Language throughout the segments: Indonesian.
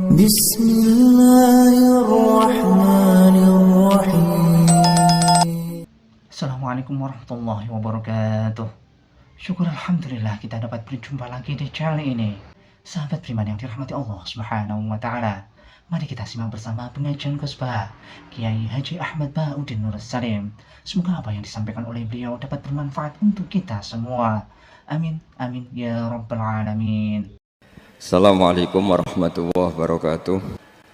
بسم الله الرحمن الرحيم. Assalamualaikum warahmatullahi wabarakatuh. Syukur alhamdulillah kita dapat berjumpa lagi di channel ini. Sahabat beriman yang dirahmati Allah Subhanahu wa taala. Mari kita simak bersama pengajian khutbah Kiai Haji Ahmad Ba'udin Nur Salim. Semoga apa yang disampaikan oleh beliau dapat bermanfaat untuk kita semua. Amin amin ya rabbal alamin. Assalamualaikum warahmatullahi wabarakatuh.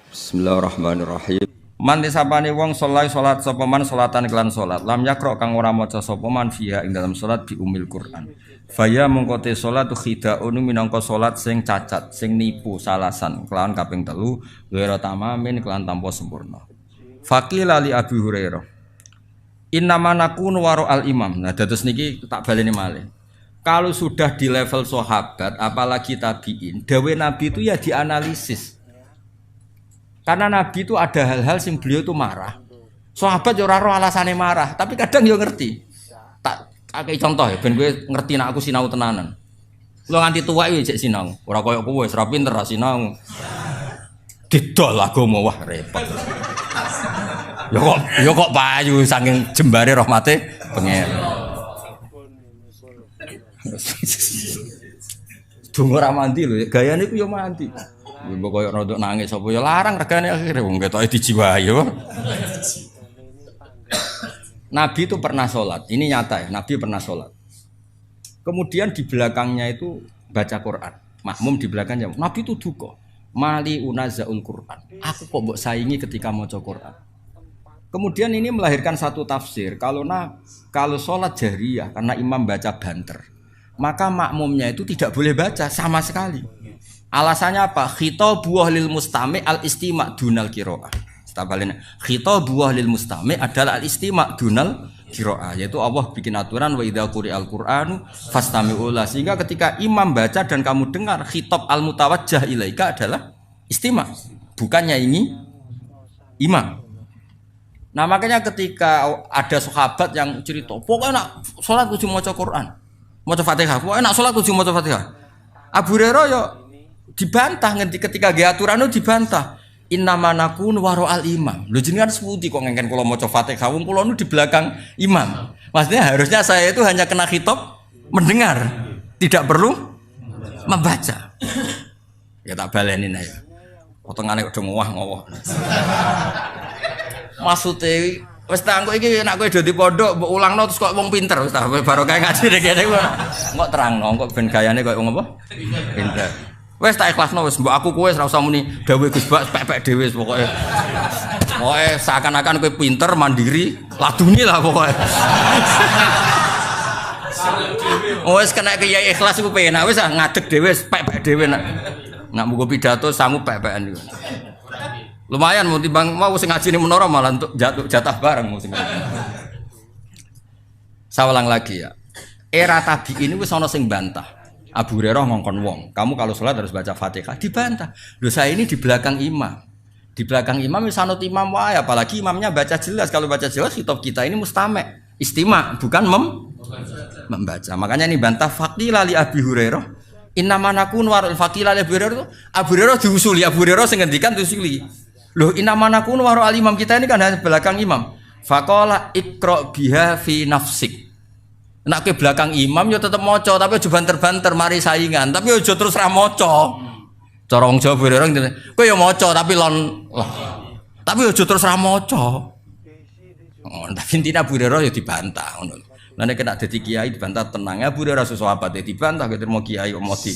Bismillahirrahmanirrahim. Man disapane wong salat sapa man salatan kelan salat. Lam yakra kang ora maca sapa man fiha ing dalam salat bi umil Quran. Faya mengko te salat khidaun minangka salat sing cacat, sing nipu salasan kelawan kaping 3 ghairu tamamin kelan tanpa sempurna. Faqila li Abi Hurairah. Innama nakunu waro al imam. Nah dados niki tak baleni malih. Kalau sudah di level sahabat, apalagi tabiin, dawe Nabi itu ya dianalisis. Karena Nabi itu ada hal-hal yang beliau itu marah. Sahabat ya ora roh alasane marah, tapi kadang yo ngerti. Tak kayak contoh ya, ben kowe ngerti nek aku sinau tenanan. Lo nganti tuwa iki jek sinau, ora koyo kowe wis ra pinter ra sinau. Didol agama wah repot. Ya kok payu saking jembare rahmate pengen. Dungo ra mandi lho, gayane ku yo mandi. Mbok koyo rodok nangis apa ya larang regane akhire wong ketoke dijiwahi yo. Nabi itu pernah sholat, ini nyata ya, Nabi pernah sholat. Kemudian di belakangnya itu baca Quran, makmum di belakangnya. Nabi itu duka, mali unazaul Quran. Aku kok mbok saingi ketika maca Quran. Kemudian ini melahirkan satu tafsir, kalau sholat jahriyah karena imam baca banter, maka makmumnya itu tidak boleh baca sama sekali. Alasannya apa? Khitabuh lil mustami' al istima' dunal qiraah. Tabalene khitabuh lil mustami' adalah al istima' dunal qiraah, yaitu Allah bikin aturan wa idza quri'al qur'anu fastami'u la, sehingga ketika imam baca dan kamu dengar khitab al mutawajjah ilaika adalah istima', bukannya ini imam. Nah makanya ketika ada sahabat yang cerita, pokoknya nak sholat kudu maca Quran, maca Fatihah, pokoknya nak sholat kudu maca Fatihah. Abu Hurairah ya dibantah ketika ge aturan itu dibantah. Innama nakun waro al imam. Lho jenengan seputi kok ngengken kula maca Fatihah, wong kula nu di belakang imam. Maksudnya harusnya saya itu hanya kena khitab mendengar, tidak perlu membaca. Ya tak baleni ya. Potongane kok do ngowah-ngowah. Maksudnya wis tak engko iki nek kowe dadi pondok mbok ulangno terus kok wong pinter wis tak barokah ngaji nek kene kok terangno kok ben gayane koyo wong apa pinter. Wis tak ikhlasno wis mbok aku kowe ora usah muni dawuh Gus Bak pepek dhewe pokoke. Pokoke seakan-akan kowe pinter mandiri laduni lah pokoke. Wis kena kiai ikhlas iku penak wis ngadeg dhewe pepek dhewe nak mugo pidato sangu pepekan iku. Lumayan mau timbang mau sing ngaji ning menara malah untuk jatah bareng mau sing. Saya ulang lagi ya. Era tabi'in ini wis ana sing bantah. Abu Hurairah ngongkon wong, kamu kalau sholat harus baca Fatihah, dibantah. Lho saya ini di belakang imam. Di belakang imam wis anut imam wae, apalagi imamnya baca jelas. Kalau baca jelas khitab kita ini mustame', istima', bukan membaca. Makanya ini bantah faqila li Abi Hurairah. Innama nakun warul faqila li Abi Hurairah itu Abu Hurairah diusuli, Abu Hurairah sing ngendikan diusuli. Loh innama nakun waro al imam, kita ini kan hanya belakang imam. Faqala iqra biha fi nafsik. Nek ke belakang imam yo tetep maca tapi aja banter-banter mari saingan, tapi aja terus ra maca. Cara wong Jawa berorang kowe yo maca tapi lon tapi aja terus ra maca. Oh, tapi intinya Abu Hurairah yo dibantah ngono. Lah nek kena dadi kiai dibantah tenang, Abu Hurairah sahabat dibantah kok terima kiai kok modi.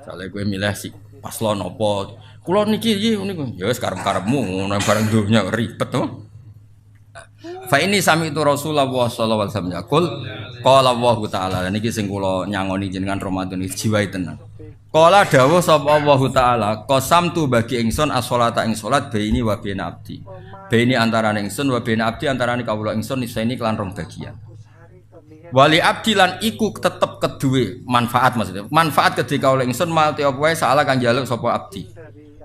Sale kowe milih si paslon apa? Kula niki niku ya wis karep-karepmu ngono bareng donya ribet to. Fa ini sami itu Rasulullah sallallahu alaihi wasallam yaqul qala Allah taala niki sing kula nyangoni jenengan Ramadan iki jiwai tenan. Qala dawuh sapa Allah taala qasamtu bagi ingsun as-sholata ing salat baini wa baina abdi. Baini antarané ingsun wa baina abdi antarané kawula ingsun nisaini kelan rong bagian. Wali abdi lan iku tetep keduwe manfaat maksudnya. Manfaat ketika kawula ingsun malti apa wae saala kang njaluk sapa abdi.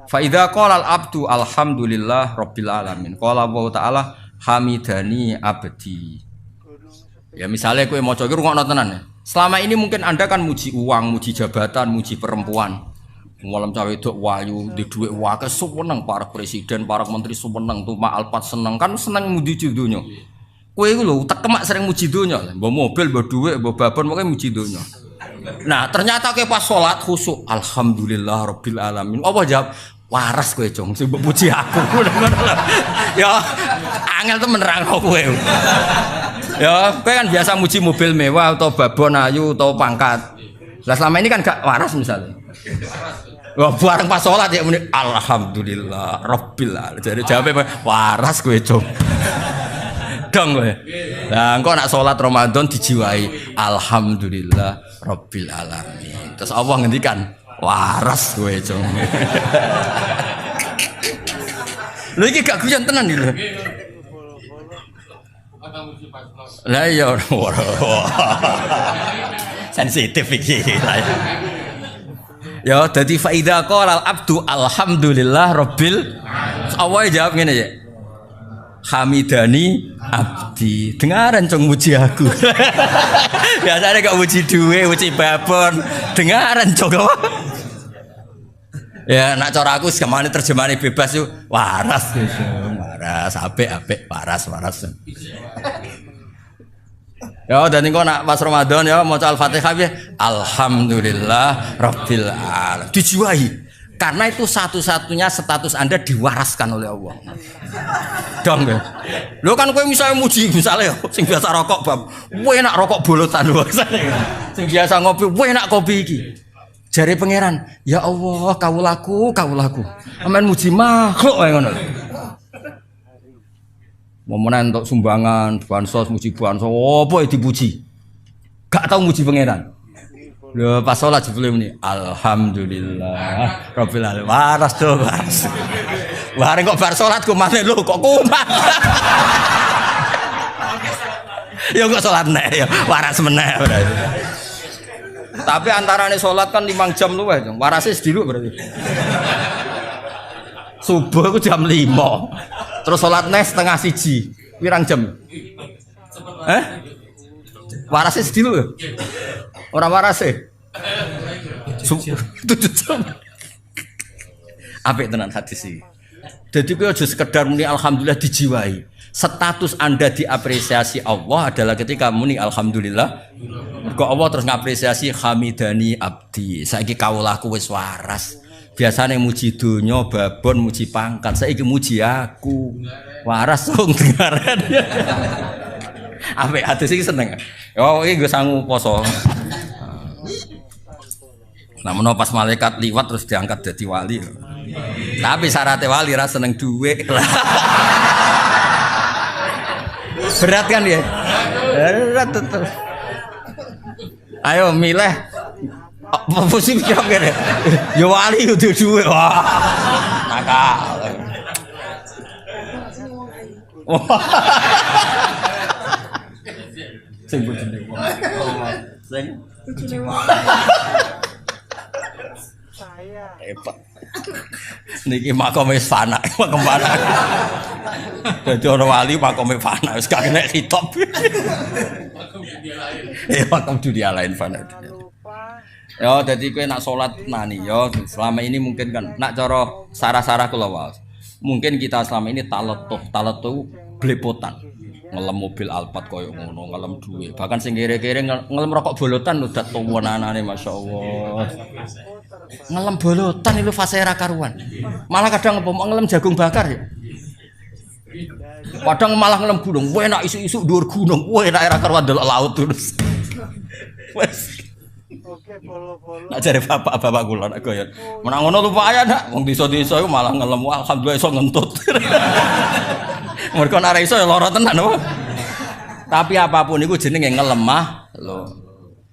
Fa idza qala al-abdu alhamdulillah rabbil alamin. Qala Allah taala hamidani abdi. Ya misalnya kowe maca iki rungokno tenan ya. Selama ini mungkin Anda kan muji uang, muji jabatan, muji perempuan. Malam cawe wedok wayu di dhuwit wae seneng para presiden, para menteri seneng, tumak alpat seneng kan seneng muji donya. Kowe iku lho tekemak sering muji donya, mbok mobil, mbok dhuwit, mbok babon pokoke muji donya. Nah, ternyata kowe pas salat khusyuk, alhamdulillah rabbil alamin. Apa jawab? Waras kowe, Jong, sing mbok puji aku. Ya, angel temen nerangno kowe. Ya, kowe kan biasa muji mobil mewah atau babon ayu atau pangkat. Lah selama ini kan gak waras misalnya. Wah, bareng pas sholat ya muni alhamdulillah rabbil alamin. Jadi jawabnya waras kowe, Jong. Dong kowe. Lah engko nak sholat Ramadan dijiwai alhamdulillah rabbil alamin. Terus Allah ngendikan waras kowe, Jong. Lha iki gak guyon tenan iki lho. Lah iya sensitif iki. Ya, dadi faida qala al-abdu alhamdulillah rabbil awal jawab ngene ya. Hamidani abdi. Dengaran Jong muji aku. Biasane kok muji duwe, muji babon. Dengaran Jong. Ya, nak cara aku semane terjemahane bebas yo waras gitu. Waras, apik, waras. Ya, dan engko nak pas Ramadan ya maca Al-Fatihah ya alhamdulillah rabbil alamin. Dijiwai. Karena itu satu-satunya status Anda diwaraskan oleh Allah. Dong ya. Lho kan kowe misalnya muji misalnya sing biasa rokok bab, kowe enak rokok bolotan lho. Sing biasa ngopi, kowe enak kopi iki. Jare pangeran, ya Allah, kawulaku. Amen muji makhluk wae ngono. Momen untuk sumbangan, bansos, muji bansos, apa yang dipuji? Gak tahu muji pangeran. Lho pas sholat jebule muni alhamdulillah rabbil alamin. Waras to, waras. Bareng kok bar sholat ku maneh lho kok kumat. Ya kok sholat nek ya waras meneh berarti. Tapi antarane sholat kan 5 jam luwih, warase sediluk berarti. Subuh ku jam 5. Terus sholat nes setengah 1. Pirang jam? Warase sediluk ya? Ora warase. 7 jam. Apik tenan hadis iki. Jadi kowe aja sekedar muni alhamdulillah dijiwai. Status Anda diapresiasi Allah adalah ketika muni alhamdulillah. Mergo Allah terus ngapresiasi hamidani abdi. Saiki kawulaku wis waras. Biasane muji donya, babon, muji pangkat. Saiki muji aku. Waras wong dengaran. Apik hadis iki seneng. Oh iki nggo sangu poso. Namun pas malaikat liwat terus diangkat jadi wali. Tapi syaratnya wali ra seneng duit. Berat kan ya? Berat tetep. Ayo milih apa sih kira-kira? Ya wali kudu duit. Wah. Nakal. Sing bojone wong. Sing bojone wong. Saya. Hebat. Niki makom wis fana, makom fana. Dadi ora wali makom fana wis gak kena hitop. Makom dunia lain fana. Ya dadi kowe nak salat nani ya selama ini mungkin kan nak cara sarah-sarah kula wae. Mungkin kita selama ini talatuh blepotan. Ngelem mobil Alphard koyo ngono, ngelem duwe. Bahkan sing kere-kere ngelem rokok bolotan udah tuwenanane masyaallah. Ngelem bolotan itu fase ra karuan. Malah kadang apa ngelem jagung bakar ya. Kadang malah ngelem gunung, kowe enak isu-isu dhuwur gunung, kowe enak ra karuan delok laut terus. Wes. Oke, bolo-bolo. Nak jare bapak-bapak kula nak goyon. Menang ngono lumayan nak, wong desa-desa iku malah ngelem alhamdulillah iso ngentut. Mergo nek ora iso ya lara tenan apa. Tapi apapun iku jenenge ngelemah lho.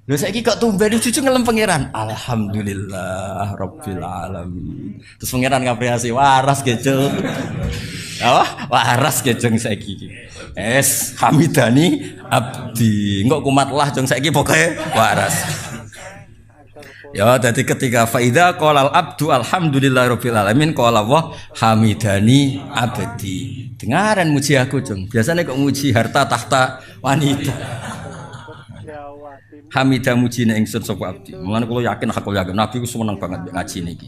Lho saiki kok tumben cucu ngelem pangeran. Alhamdulillah rabbil alamin. Terus pangeran ngapresiasi waras gejel. Apa? Waras gejeng saiki iki. Es hamidani abdi. Engko kumatlah jeng saiki pokoke waras. Ya, jadi ketika faida qolal abdu alhamdulillahirabbil alamin qala wa hamidani abdi. Dengaran muji aku, Jung. Biasanya kok muji harta tahta wanita. Hamidah mujine ingsun sapa abdi. Mulane kula yakin hakul yakin Nabi ku seneng banget mbek ngaji niki.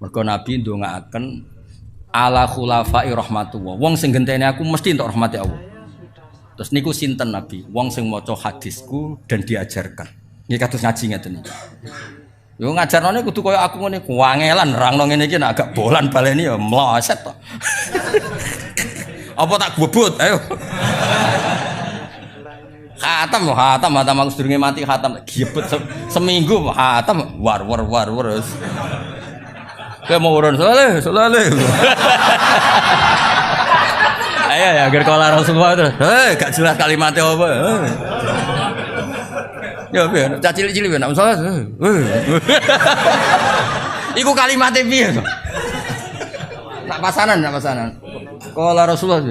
Mergo Nabi ndongaaken ala khulafai rahmatullah. Wong sing genteni aku mesti entuk rahmati Allah. Terus niku sinten Nabi? Wong sing maca hadisku dan diajarkan. Nggih kados ngaji ngeten iki. Yo ngajarane kudu kaya aku ngene, kuangelan nerangno ngene iki nek agak bolan baleni ya mloset to. Apa tak bobot? Ayo. Khatam aku sedurunge mati khatam gibet seminggu khatam war. Kayak mau urun soleh. Ayo ya agar kala Rasulullah terus. Gak jelas kalimatnya apa. Ya piye cilik-cilik nek salah. Iku kalimatnya piye to? Nak pasanan. Kala Rasulullah.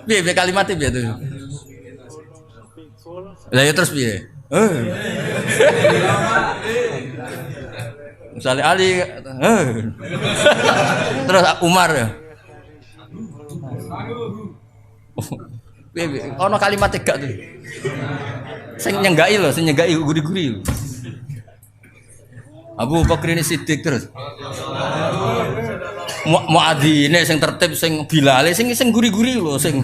Piye kalimatnya piye to? Lah ya terus piye? Misalnya Ali terus Umar ya. Piye ono kalimat tegak tuh. Sing nyenggai guri-guri. Abu Bakar ini Siddiq terus. Muadzine sing tertib sing Bilal sing guri-guri lho sing.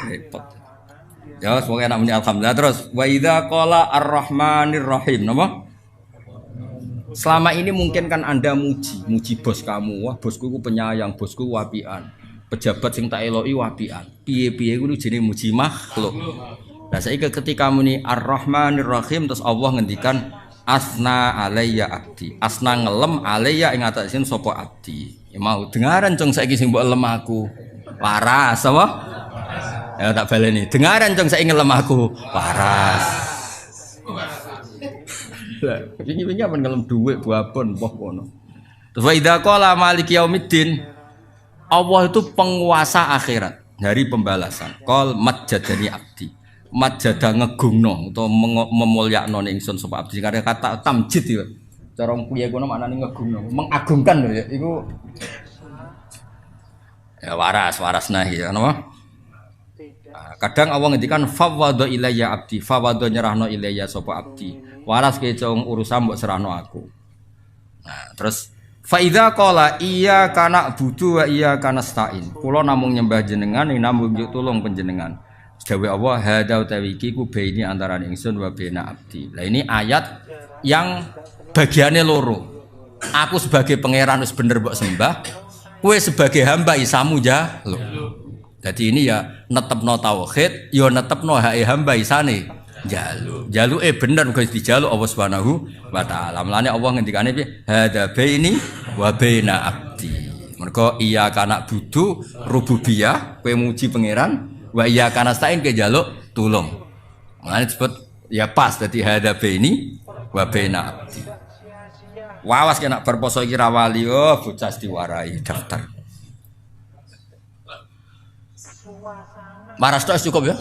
Repot. Ya semoga enak punya alhamdulillah. Terus wa idza qala ar-rahmanir rahim napa? Selama ini mungkin kan Anda muji bos kamu. Wah, bosku ku penyayang, bosku wapian. Pejabat sing tak eloki wapian. Piye-piye ku jenenge muji makhluk. Nah, saiki ketika muni ar-rahmanir rahim terus Allah ngendikan asna alayya abdi. Asna ngelem alayya ing atasin sapa abdi. Ya mau dengaran cung saiki sing mbok lem aku. Waras apa? Ya tak baleni. Dengaran cung saiki ngelem aku. Waras. Lah, wingi-wingi apa ngelem dhuwit babon poh kono. Terus wa idza qala maliki yaumiddin. Allah itu penguasa akhirat, dari pembalasan. Qol majjadani abdi. Majjada ngegungno utawa memulyakno ingsun sapa abdi. Karena kata tamjid ya. Cara kuwi kono maknane ngegungno, mengagungkan lho ya. Iku ya waras nahi ya napa? Kadang Allah ngendikan fawwadha ilayya abdi, fawwadha nyerahno ilayya sapa abdi. Waras kecong urusan mbok serahno aku. Nah, terus fa idza qala iya kana budu wa iya kana stain. Kula namung nyembah jenengan ing namung tulung panjenengan. Dawe Allah hada utawi iki ku baini antara ingsun wa baina abdi. Lah ini ayat yang bagiannya loro. Aku sebagai pangeran wis bener mbok sembah, kowe sebagai hamba isamu jaluk. Jadi ini ya netepno tauhid, ya netepno hak hamba isane jaluk. Jaluke bener guys dijaluk Allah Subhanahu wa taala. Mulane Allah ngendikane piye? Hada baini wa baina abdi. Mergo iya kana budu rububiyah, kowe muji pangeran. Wa iya kana stain ke jaluk tulung. Mulane disebut ya pas dadi hada baini wa baina abdi. Wawas kena berposo iki ra wali bocah diwarai daftar. Waras tok cukup ya?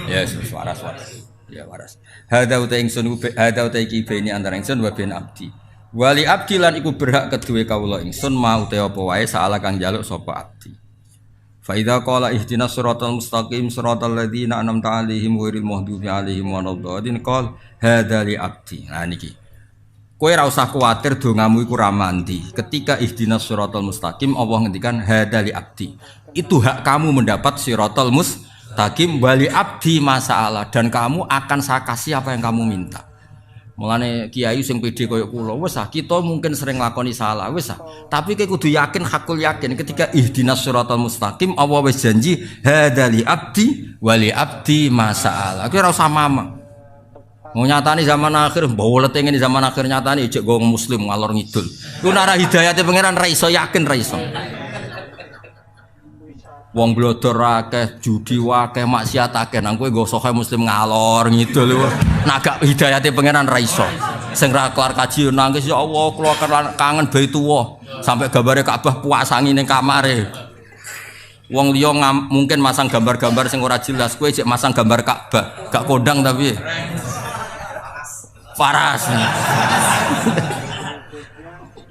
Ya waras. Ya waras. Hada uta ingsun hada uta iki baini antara ingsun wa baina abdi. Wali abdi lan iku berhak kedue kawula ingsun mau te apa wae saala kang njaluk sapa abdi. Fa idza qala ihdinas siratal mustaqim siratal ladzina an'amta 'alaihim ghairil maghdubi 'alaihim waladdallin qol hadza li abdi. Nah niki. Kowe ora usah kuwatir dongamu iku ra mandi. Ketika ihdinas siratal mustaqim Allah ngendikan hadza li abdi. Itu hak kamu mendapat siratal mustaqim wali abdi masalah dan kamu akan saya kasih apa yang kamu minta. Mulane kiai sing pede koyo kula wis kita mungkin sering lakoni salah wis tapi kowe kudu yakin hakul yakin ketika ihdinas siratal mustaqim Allah wis janji hadzali abdi wali abdi masalah kowe ora usah mamang mau nyatani zaman akhir mbok letenge zaman akhir nyatani jek go muslim ngalor ngidul ku nek hidayate pangeran ra iso yakin ra iso wong blodor akeh, judi akeh, maksiat akeh. Nang kowe nggo sohe muslim ngalor ngidul lho. Nek gak hidayate pangeran ra iso. Sing ra kelar kaji nangis ya Allah, kula kangen Baitullah. Sampai gambare Ka'bah puasangi ning kamare. Wong liya mungkin masang gambar-gambar sing ora jelas, kowe cek masang gambar Ka'bah, gak kondang tapi. Paras.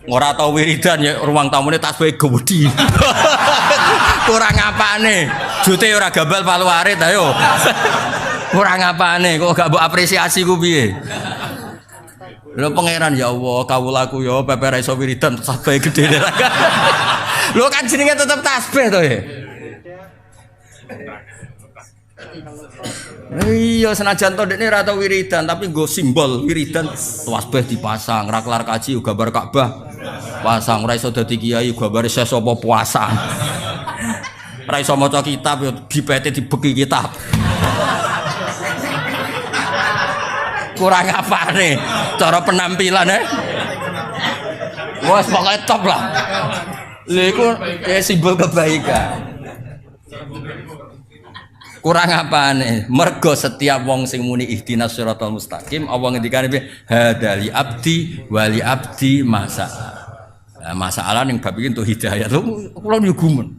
Ora tau wiridan ya ruang tamune tasbih gede. Kurang apane? Jute ora gambal palu arit ayo. Kurang apane kok gak mbok apresiasi ku piye? Lho pangeran ya Allah, kawulaku ya pepe ra iso wiridan tasbih gede. Lho kan jenenge tetep tasbih to ya. Iya senajan to dekne ora tau wiridan tapi nggo simbol wiridan tasbih dipasang, ra kelar kaji gambar Ka'bah pasang, ora iso dadi kiai gambare sapa puasa. Ora iso maca kitab yo dipete dibeki kitab. Kurang apane cara penampilan wes pokoke top lah. Lha iku simbol kebaikan. Kurang apane mergo setiap wong sing muni ihdinas siratal mustaqim Allah ngendikane hadali abdi wali abdi masa. Masalah ning bab iki entuk hidayah lho kula yo gumun.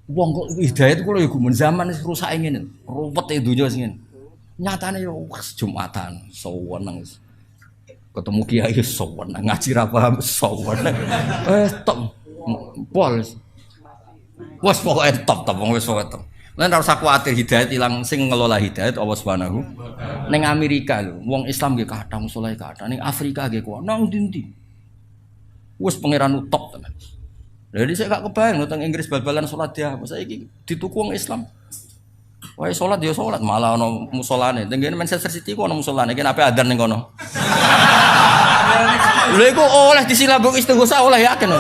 Wong kok hidayah kula yo gumun zaman wis rusak ngene. Ruwete donya sing ngene. Nyatane yo Jumatan sewenang. Ketemu kiai sewenang, ngaji ra paham sewenang. Tok pol. Wes pokoke top wong wis top. Lan ora usah kuwatir hidayah ilang sing ngelola hidayah Allah Subhanahu. Ning Amerika lho, wong Islam nggih kathah musala kathah. Ning Afrika nggih kuwi nang ndi-ndi. Wes pangeran top tenan. Jadi saya gak kebayang teng Inggris bal-balan salat dia. Saiki dituku wong Islam. Wae salat ya salat, malah ana musolane. Teng Manchester City ku ana musolane, kene ape adzan ning kono. Lha iku oleh disilabuk istighosa oleh yakin.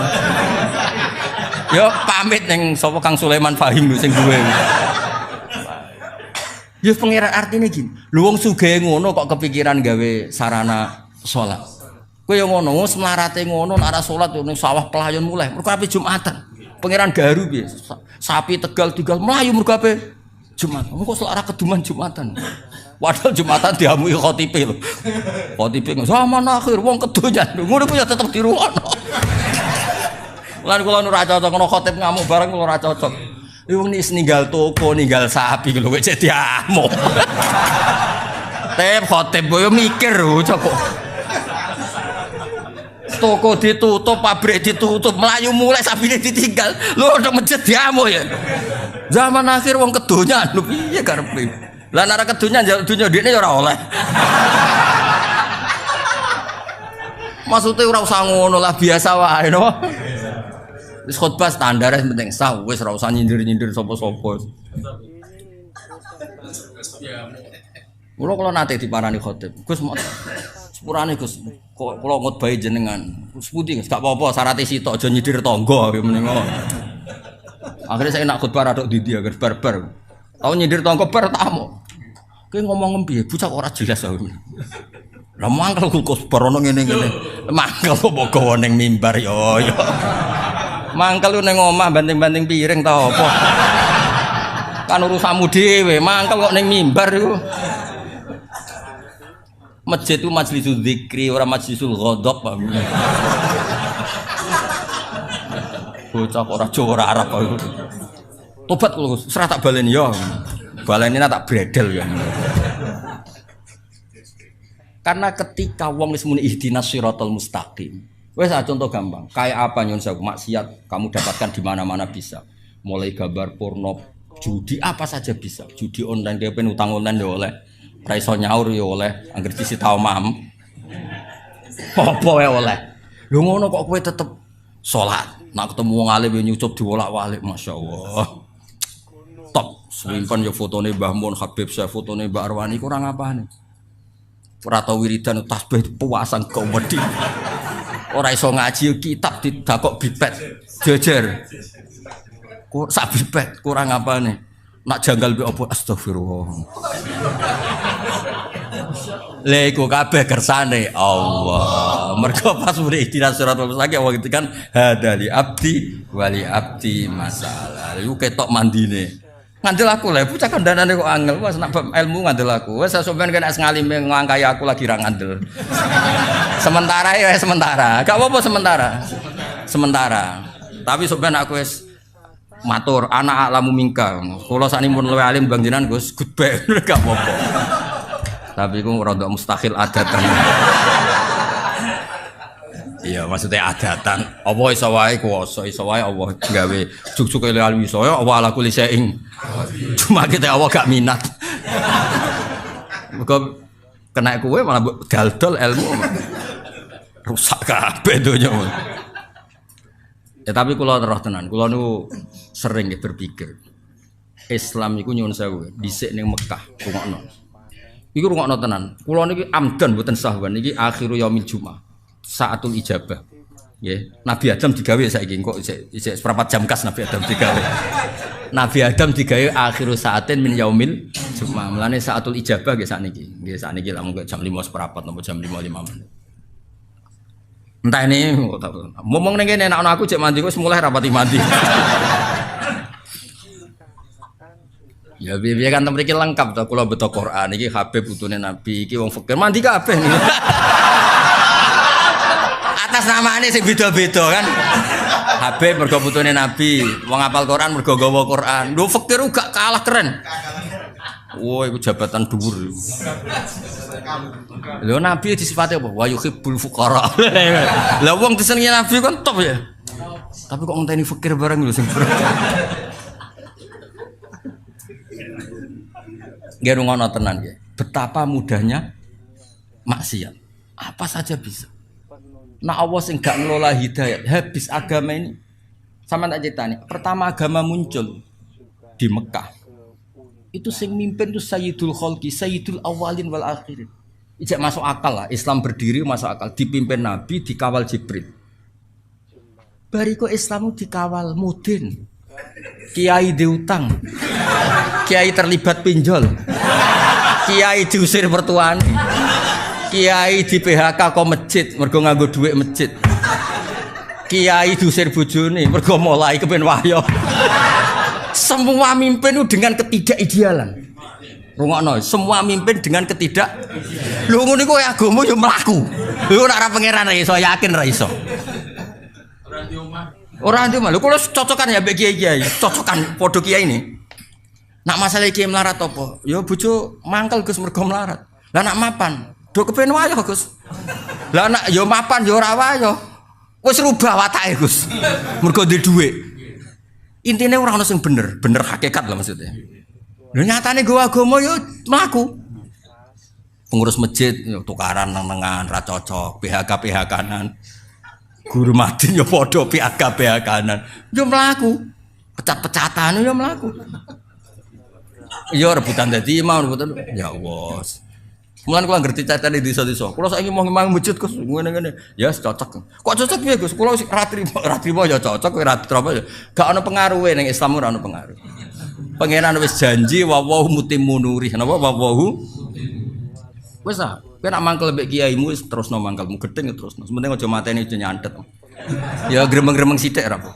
Yo pamit ning sapa Kang Sulaiman Fahim sing duwe. Ya pangeran artine gini. Lho wong sugih ngono kok kepikiran gawe sarana salat. Kowe yo ngono, wis mlarate ngono nek ora salat ning sawah pelayon mulai. Mergo ape Jumatan. Pangeran garu piye? Sapi Tegal mlayu mergo ape Jumatan. Engko selak ora keduman Jumatan. Padahal Jumatan diamui khotibe lho. Khotibe zaman akhir wong kedonyan. Ngono ku ya tetep dirungokno. Lan kula ora cocok ana khotib ngamuk bareng kula ora cocok. Wong nis ninggal toko, ninggal sapi lho kok diamuk. Tep khotib yo mikir lho kok. Toko ditutup, pabrik ditutup, melayu mulai sabine ditinggal. Lho nek masjid diamuk ya. Zaman akhir wong kedonyan lho piye karepe. Lah nek ora kedonyan njaluk donya ndekne ya ora oleh. Maksudnya ora usah ngono lah biasa wae no. Wis khotbah standar penting sah wis ora usah nyindir-nyindir sapa-sapa. Kula nate diparani khotib. Gus sepurane Gus kula ngutbahi jenengan. Sepundi gak apa-apa syarat sitok aja nyidir tangga menengo. Akhirnya saya nak khutbah radok didi agar barbar. Tahu nyidir tangga bar tamu. Kowe ngomong piye? Bocah ora jelas aku. Lah mangkel Gus barono ngene-ngene. Mangkel kok gawa ning mimbar yo. Mangkel ning omah banting-banting piring ta apa? Kan urusanmu dhewe, mangkel kok ning mimbar iku. Masjid itu majlisul dzikri, ora majlisul ghadab. Bocah ora Jawa ora Arab kok. Tobat kula Gus, serah tak baleni ya. Baleni tak bredel ya. Karena ketika wong wis muni ihdinas siratal mustaqim. Wes contoh gampang, kayak apa nyun sewu maksiat kamu dapatkan di mana-mana bisa. Mulai gambar porno, judi apa saja bisa. Judi online dia pen utang online ya oleh. Ra iso nyaur ya oleh, anggere disita omahmu. Apa wae oleh. Lho ngono kok kowe tetep salat. Nak ketemu wong alim yo nyucup diwolak-walik, masyaallah. Top, simpen yo fotone Mbah Mun, Habib Syekh, fotone Mbak Arwani kurang apane. Ora tau wiridan tasbih puasan komedi. Ora iso ngaji kitab didakok bipet jejer. Sak bipet kurang apane. Nak janggal be apa astagfirullah. Lha iku kabeh kersane Allah. Mergo pas muni ihdinas siratal mustaqim Allah ngendikan hadali abdi wali abdi masalah. Iku ketok mandine. Ngandel aku lha bocah kandhanane kok angel wis nak ilmu ngandel aku. Wis sampean kena ngalime ngangkai aku lagi ra ngandel. Sementara ya sementara. Gak apa-apa sementara. Sementara. Tapi sampean aku wis matur anak alamu mingka. Kula sakniki mun luwih alim Bang jenengan Gus goodbye gak apa-apa. Tapi ku rada mustahil adatan. Iya, maksudnya adatan. Apa iso wae kuwasa, iso wae Allah gawe juk-juk ilmu iso ya Allah ala kulli syai'in. Cuma kita Allah gak minat. Mergo kena kowe malah daldol ilmu. Rusak kabeh donya. Ya tapi kula terus tenan, kula niku sering berpikir Islam iku nyuwun sewu dhisik ning Mekah, rungokno. Iku rungokno tenan. Kula niki amdan mboten sahwan iki akhiru yaumil jumat. Saatul ijabah. Nggih, Nabi Adam digawe saiki kok isih seperempat jam kas Nabi Adam digawe. Nabi Adam digawe akhiru saatin min yaumil jumat. Mulane saatul ijabah nggih sakniki. Nggih sakniki lamun jam 5 seperempat napa jam 5 menit. Entah ini ngomong ning kene nek ana aku cek mandi wis mulai rapati mandi. Ya biar kan mriki lengkap to kula beto Quran iki Habib putune Nabi iki wong fakir mandi kabeh niki. Atas namane sing beda-beda kan. Habib mergo putune Nabi, wong hafal Quran mergo gawa Quran. Lho fakir gak kalah keren. Wah, itu jabatan dhuwur. Lho Nabi disifati apa? Wa yuhibbul fuqara. Lah wong disenengi Nabi kan top ya. Tapi kok ngenteni fakir bareng lho sing berat. Nggih ngono tenan nggih. Betapa mudahnya maksiat. Apa saja bisa. Nah Allah sing gak ngelola hidayah, habis agama ini. Sama tak ceritani. Pertama agama muncul di Mekah. Itu sing mimpin itu Sayyidul Khalqi, Sayyidul Awalin wal Akhirin. Ijak masuk akal lah, Islam berdiri masuk akal. Dipimpin Nabi, dikawal Jibril. Bariko Islamu dikawal mudin. Kiai diutang. Kiai terlibat pinjol. Kiai diusir mertuane. Kiai di PHK kok masjid, mergo nganggo dhuwit masjid. Kiai diusir bojone, mergo mulai kepen wahyo. Semua mimpin itu dengan ketidakidealan. Rungokno, semua mimpin dengan ketidak. Lho ngono iku agama yo mlaku. Lho nek ora pangeran ra iso, yakin ra iso. Ora ndi omah. Lho kula cocokan ya mbek kiai-kiai, cocokan padha kiai ini. Nak masalah kiai melarat apa? Ya bojo mangkel Gus mergo melarat. Lah nak mapan, do kepen wayo Gus. Lah nak yo mapan yo ora wayo. Wis rubah watake Gus. Mergo ndek dhuwit. Intine ora ono sing bener hakikat lah maksudnya. Lho nyatane go agama yo mlaku. Pengurus masjid yo tukaran nang-nangan ra cocok, PHK-PHK-an. Guru madin yo padha PHK-PHK-an. Yo mlaku. Pecat-pecatan yo mlaku. Yo rebutan dadi imam rebutan. Ya Allah. Mulan kula ngerti cacane desa-desa. Kula saiki mau ngimami masjid Gus ngene-ngene. Ya cocok. Kok cocok piye Gus? Kula ra trimo ya cocok, ora trimo ya. Gak ono pengaruhe ning Islam ora ono pengaruh. Pangeran wis janji wa mutimmu nuri. Napa wa wis ah. Kowe nak mangkel mbek kiaimu wis terusno mangkelmu gedeng terusno. Sementing aja mateni aja nyantet. Ya gremeng-gremeng sithik ra apa.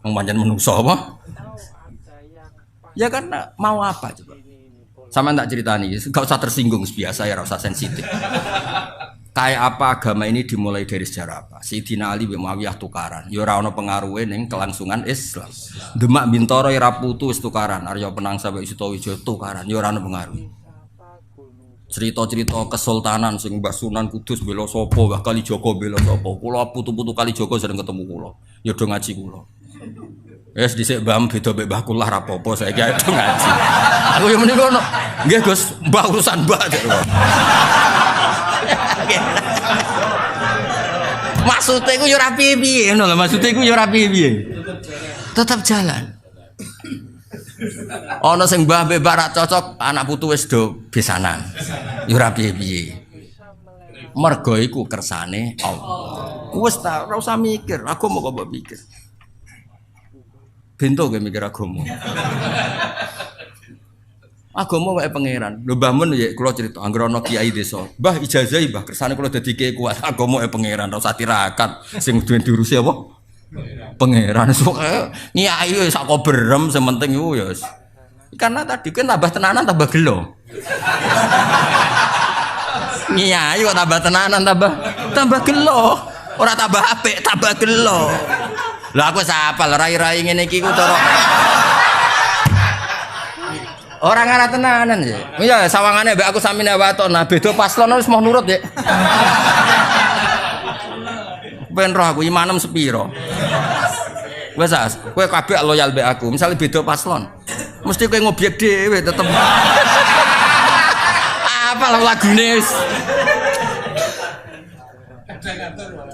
Wong pancen menungso apa? Ya karena mau apa coba? Sama tak ceritani, gak usah tersinggung biasa ya, gak usah sensitif. Kayak apa agama ini dimulai dari sejarah apa? Sayyidina Ali bin Muawiyah tukaran, ya ora ono pengaruhe ning kelangsungan Islam. Demak Bintoro ya putu wis tukaran, Arya Penang sampai Sutowijo tukaran, ya ora ono pengaruh. Cerita-cerita kesultanan sing Mbah Sunan Kudus bela sapa, Mbah Kalijaga bela sapa. Kula putu-putu Kalijaga sering ketemu kula. Ya do ngaji kula. Wes dhisik Mbah beda mbek Mbah kula ra apa-apa saiki ae do ngaji. Aku yo muni ngono. Nggih Gus, Mbah urusan Mbah. Maksudnya iku yo ora piye-piye ngono lho, maksudnya iku yo ora piye-piye. Tetap jalan. Ana sing mbah mbek mbak ra cocok, anak putu wis do besanan. Yo ora piye-piye. Mergo iku kersane Allah. Wis ta ora usah mikir, aku mau kok mikir. Bento ge mikir agama. Agama wae pangeran. Lho Mbah Mun ya kula crita anggere ana kiai desa. Mbah ijazahi Mbah kersane kula dadi kiai kuat. Agama wae pangeran, ora usah tirakat. Sing duwe diurusi apa? Pangeran. Sok nyai wis sak koberem sementing iku ya wis. Karena tadi kan tambah tenanan tambah gelo. Nyai kok tambah tenanan tambah gelo. Ora tambah apik, tambah gelo. Lah aku sapal rai-rai ngene iki ku cara Orang arah tenanan ya. Iya sawangane mbek aku samine waton. Nah beda paslon wis mau nurut ya. Ben roh aku imanem sepiro. Wes kowe kabeh loyal mbek aku. Misale beda paslon. Mesti kowe ngobyek dhewe tetep. Apa lagune wis.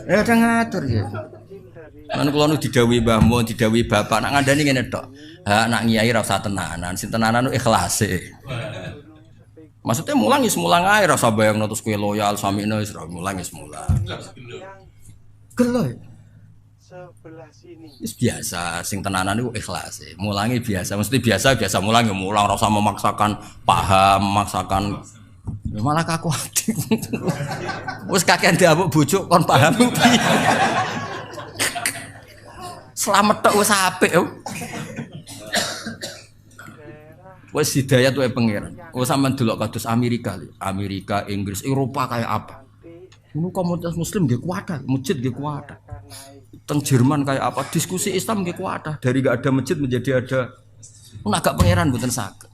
Ada ngatur ya. Lan kula nu didhawuhi Mbah Mun, didhawuhi bapak nak ngandani ngene tok. Ha nak ngiyai ra usah tenanan, sing tenanan ku ikhlase. Maksudnya mulang wis mulang ae ra usah bayangno terus kowe loyal samine wis ra mulang wis mulang. Gelo. Wis biasa, sing tenanan iku ikhlase. Mulangi biasa, mesti biasa mulang ya mulang ora usah memaksakan paham, memaksakan ya malah kaku ati. Wis kakean diabuk bojo kon paham piye. Selamat tok wis apik yo. Wis hidayah tuh pangeran. Wis sampean delok kados Amerika, Inggris, Eropa kayak apa. Ngono komunitas muslim nggih kuat, masjid nggih kuat. Teng Jerman kayak apa, diskusi Islam nggih kuat. Dari enggak ada masjid menjadi ada. Mun agak pangeran mboten saged.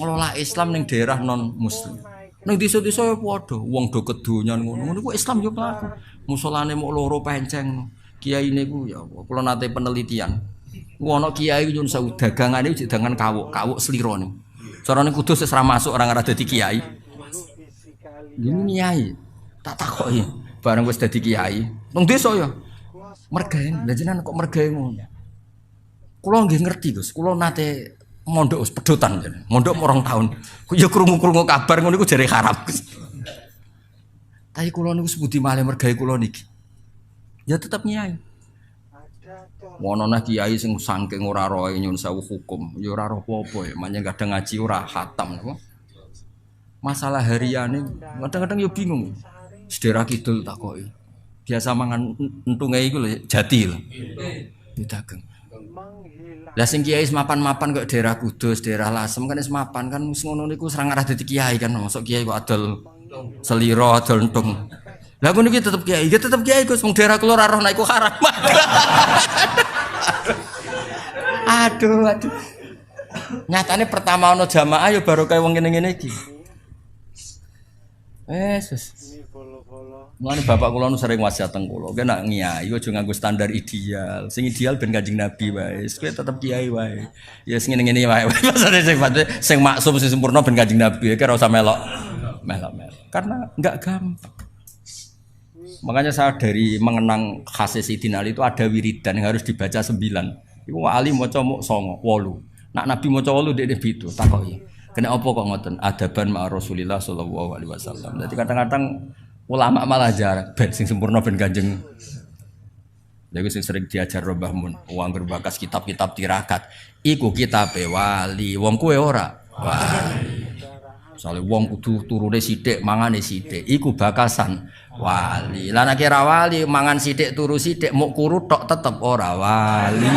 Ngelola Islam ning daerah non muslim. Ning desa-desa ya padha, wong do kedonyan ngono ku Islam yo mlaku. Musolane mok loro penceng. Kiai niku ya kula nate penelitian. Ono kiai nyun sewu dagangane dagangan kawuk slira niku. Carane kudus wis ra masuk orang ora dadi kiai. Ngene kiai. Tak takoki bareng wis dadi kiai. Nang desa ya. Mergaen, lha jenengan kok mergaen ngono. Kula nggih ngerti, Gus. Kula nate mondok wis pedotan jeneng. Mondok 2 tahun. Ya krungu-krungu kabar ngono iku jare haram, Gus. Tapi kula niku sebudi malih mergae kula niki. Ya tetap nyai. Wono nah kiai sing saking ora roe nyun sewu hukum, ya ora roh apa-apa ya, manjen kadang ngaji ora khatam napa. Masalah hariane kadang-kadang ya bingung. Sedera kidul takoki. Biasa mangan entunge iku lho jati lho. Didagang. Lah sing kiai mapan-mapan kok daerah Kudus, daerah Lasem kan wis mapan kan wis ngono niku serang arah dadi kiai kan, masuk kiai kok adol selira, adol entung. Lah ngono iki tetep kiai, ya tetep kiai Gus, wong daerah kula ora roh nek iku haram. Aduh. Nyatane pertama ana jamaah ya baru kaya wong ngene-ngene iki. Wes. Mulane bapak kula nu sering wasiat teng kula, kowe nek ngiyai aja nganggo standar ideal. Sing ideal ben Kanjeng Nabi wae. Kowe tetep kiai wae. Ya sing ngene-ngene wae. Maksudnya sing maksum sing sempurna ben Kanjeng Nabi, kowe ora usah melok. Karena enggak gampang. Makanya saya dari mengenang khasih Sidin Ali itu ada wiridan yang harus dibaca 9. Iku Ali maca mok 9, 8. Nak Nabi maca 8 dekne pitu takoki. Kena apa kok ngoten? Adaban ma Rasulillah sallallahu alaihi wasallam. Jadi kadang-kadang ulama malah jarang ben sing sempurna ben Kanjeng. Lha sing sering diajar Mbah Mun, wong berbakas kitab-kitab tirakat. Iku kitabe wali, wong kowe ora. Wali. Soale wong kudu turune sithik, mangane sithik. Iku bakasan wali. Lah nek ora wali, mangan sithik turu sithik, muk kuru tok tetep ora wali.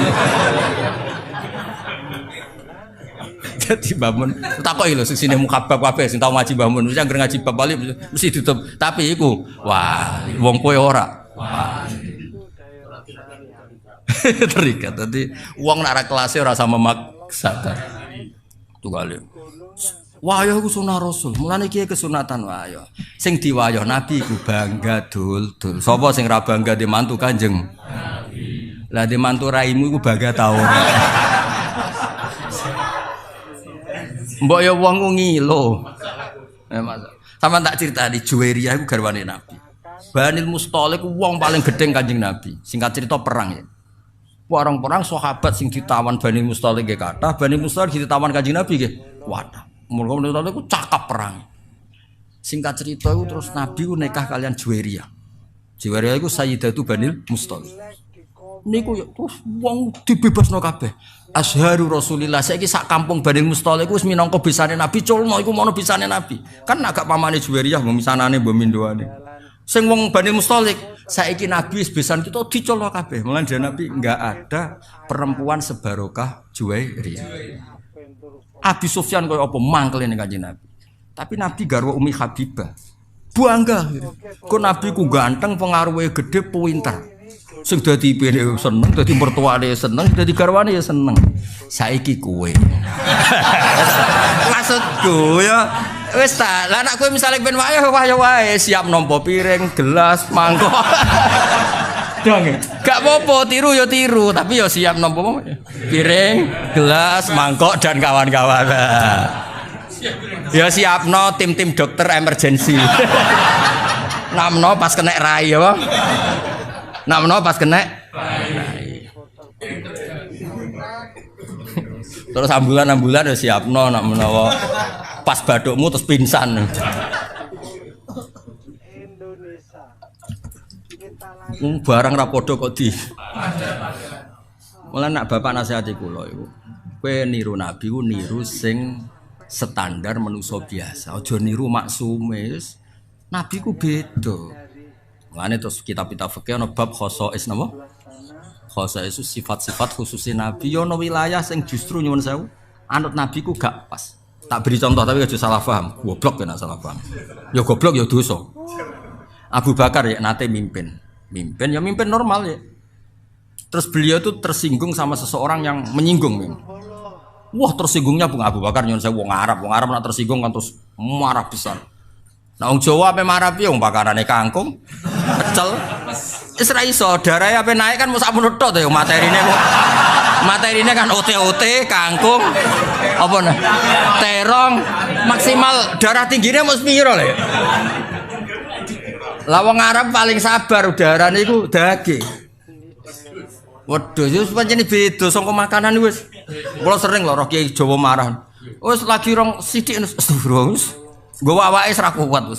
Jadi Mbah Mun takoki lho sing sine mukabab kabeh sing tau ngaji Mbah Mun, mesti anggere ngaji bab wali mesti ditutup. Tapi iku wali, wong kowe ora wali. Terikat. Dadi wong nek ora kelase ora sama maksa. Tunggal. Wayah iku sunah Rasul. Mulane kiye kesunatan wayah. Sing diwayah Nabi iku bangga dul-dul. Sapa sing ra bangga di mantu Kanjeng Nabi? Lah di mantu raimu iku bangga ta ora? Mbok ya wong ku ngilo. Sama tak critani Juwairiyah iku garwane Nabi. Banil Mustalik wong paling gedeng Kanjeng Nabi. Singkat cerita perang ya. Orang-orang sahabat sing ditawan Banil Mustalik nggih kathah, Banil Mustalik ditawan Kanjeng Nabi nggih kuat. Mulane itu cakap perang. Singkat cerita itu terus Nabi ku nikah kalian Juwairiyah. Juwairiyah iku Sayyidatu Banil Mustalik. Niku ya terus wong dibebasno kabeh. Azharu Rasulillah saiki sak kampung Banil Mustalik wis minangka bisane Nabi culno iku mono bisane Nabi. Kan agak pamane Juwairiyah mbok misanane mbok mindoane. Sing wong Banil Mustalik saiki Nabi wis besan kita diculno kabeh. Mulane Nabi enggak ada perempuan sebarokah Juwairiyah. Abi Sufyan kaya apa mangkel ning Kanjeng Nabi. Tapi Nabi garwa Umi Habibah. Bangga. Kok Nabi ku ganteng, pengaruhe gede, pinter. Sing dadi ipine seneng, dadi mertuane seneng, dadi garwane ya seneng. Saiki kowe. Maksudku ya wis ta, lah nek kowe misale ben wae siap nampa piring, gelas, mangkok. Dong. Gak apa-apa tiru ya tiru, tapi ya siap nampa piring, gelas, mangkok dan kawan-kawan. Ya siapno tim-tim dokter emergency. Namno pas kena rai ya, Bang. Namno pas kena rai. Terus ambulan ya siapno nak menawa pas bathukmu terus pingsan. Barang ra padha kok di. Mula nak bapak nasihati kula iku. Kowe niru nabi ku niru sing standar manusa biasa. Aja niru maksume. Nabi ku beda. Mulane terus kitab-kitab fikih ana bab khosais napa? Khosais itu sifat-sifat khususnya nabi. Yo ana wilayah sing justru nyuwun sewu anut nabi ku gak pas. Tak beri contoh tapi aja salah paham. Goblok ya nak salah paham. Ya goblok ya dosa. Abu Bakar ya nate mimpin normal ya. Terus beliau tuh tersinggung sama seseorang yang menyinggung. Wah tersinggungnya Bung Abu Bakar nyuwun sewu wong Arab nak tersinggung kan terus marah besar. Nah wong Jawa ape marah piye wong bakarane kangkung, pecel. Wis ra iso, darahe ape naik kan mesti sampun tok to materine. Materine kan ote-ote, kangkung, apa nah? Terong, maksimal darah tinggine mesti piro lho. Lah wong Arab paling sabar udarane iku daging. Waduh, wis pancen beda saka makanan wis. Kula sering lho roh Kiai Jawa marah. Wis lagi rong sithik astagfirullah. Gue awake ra kuat.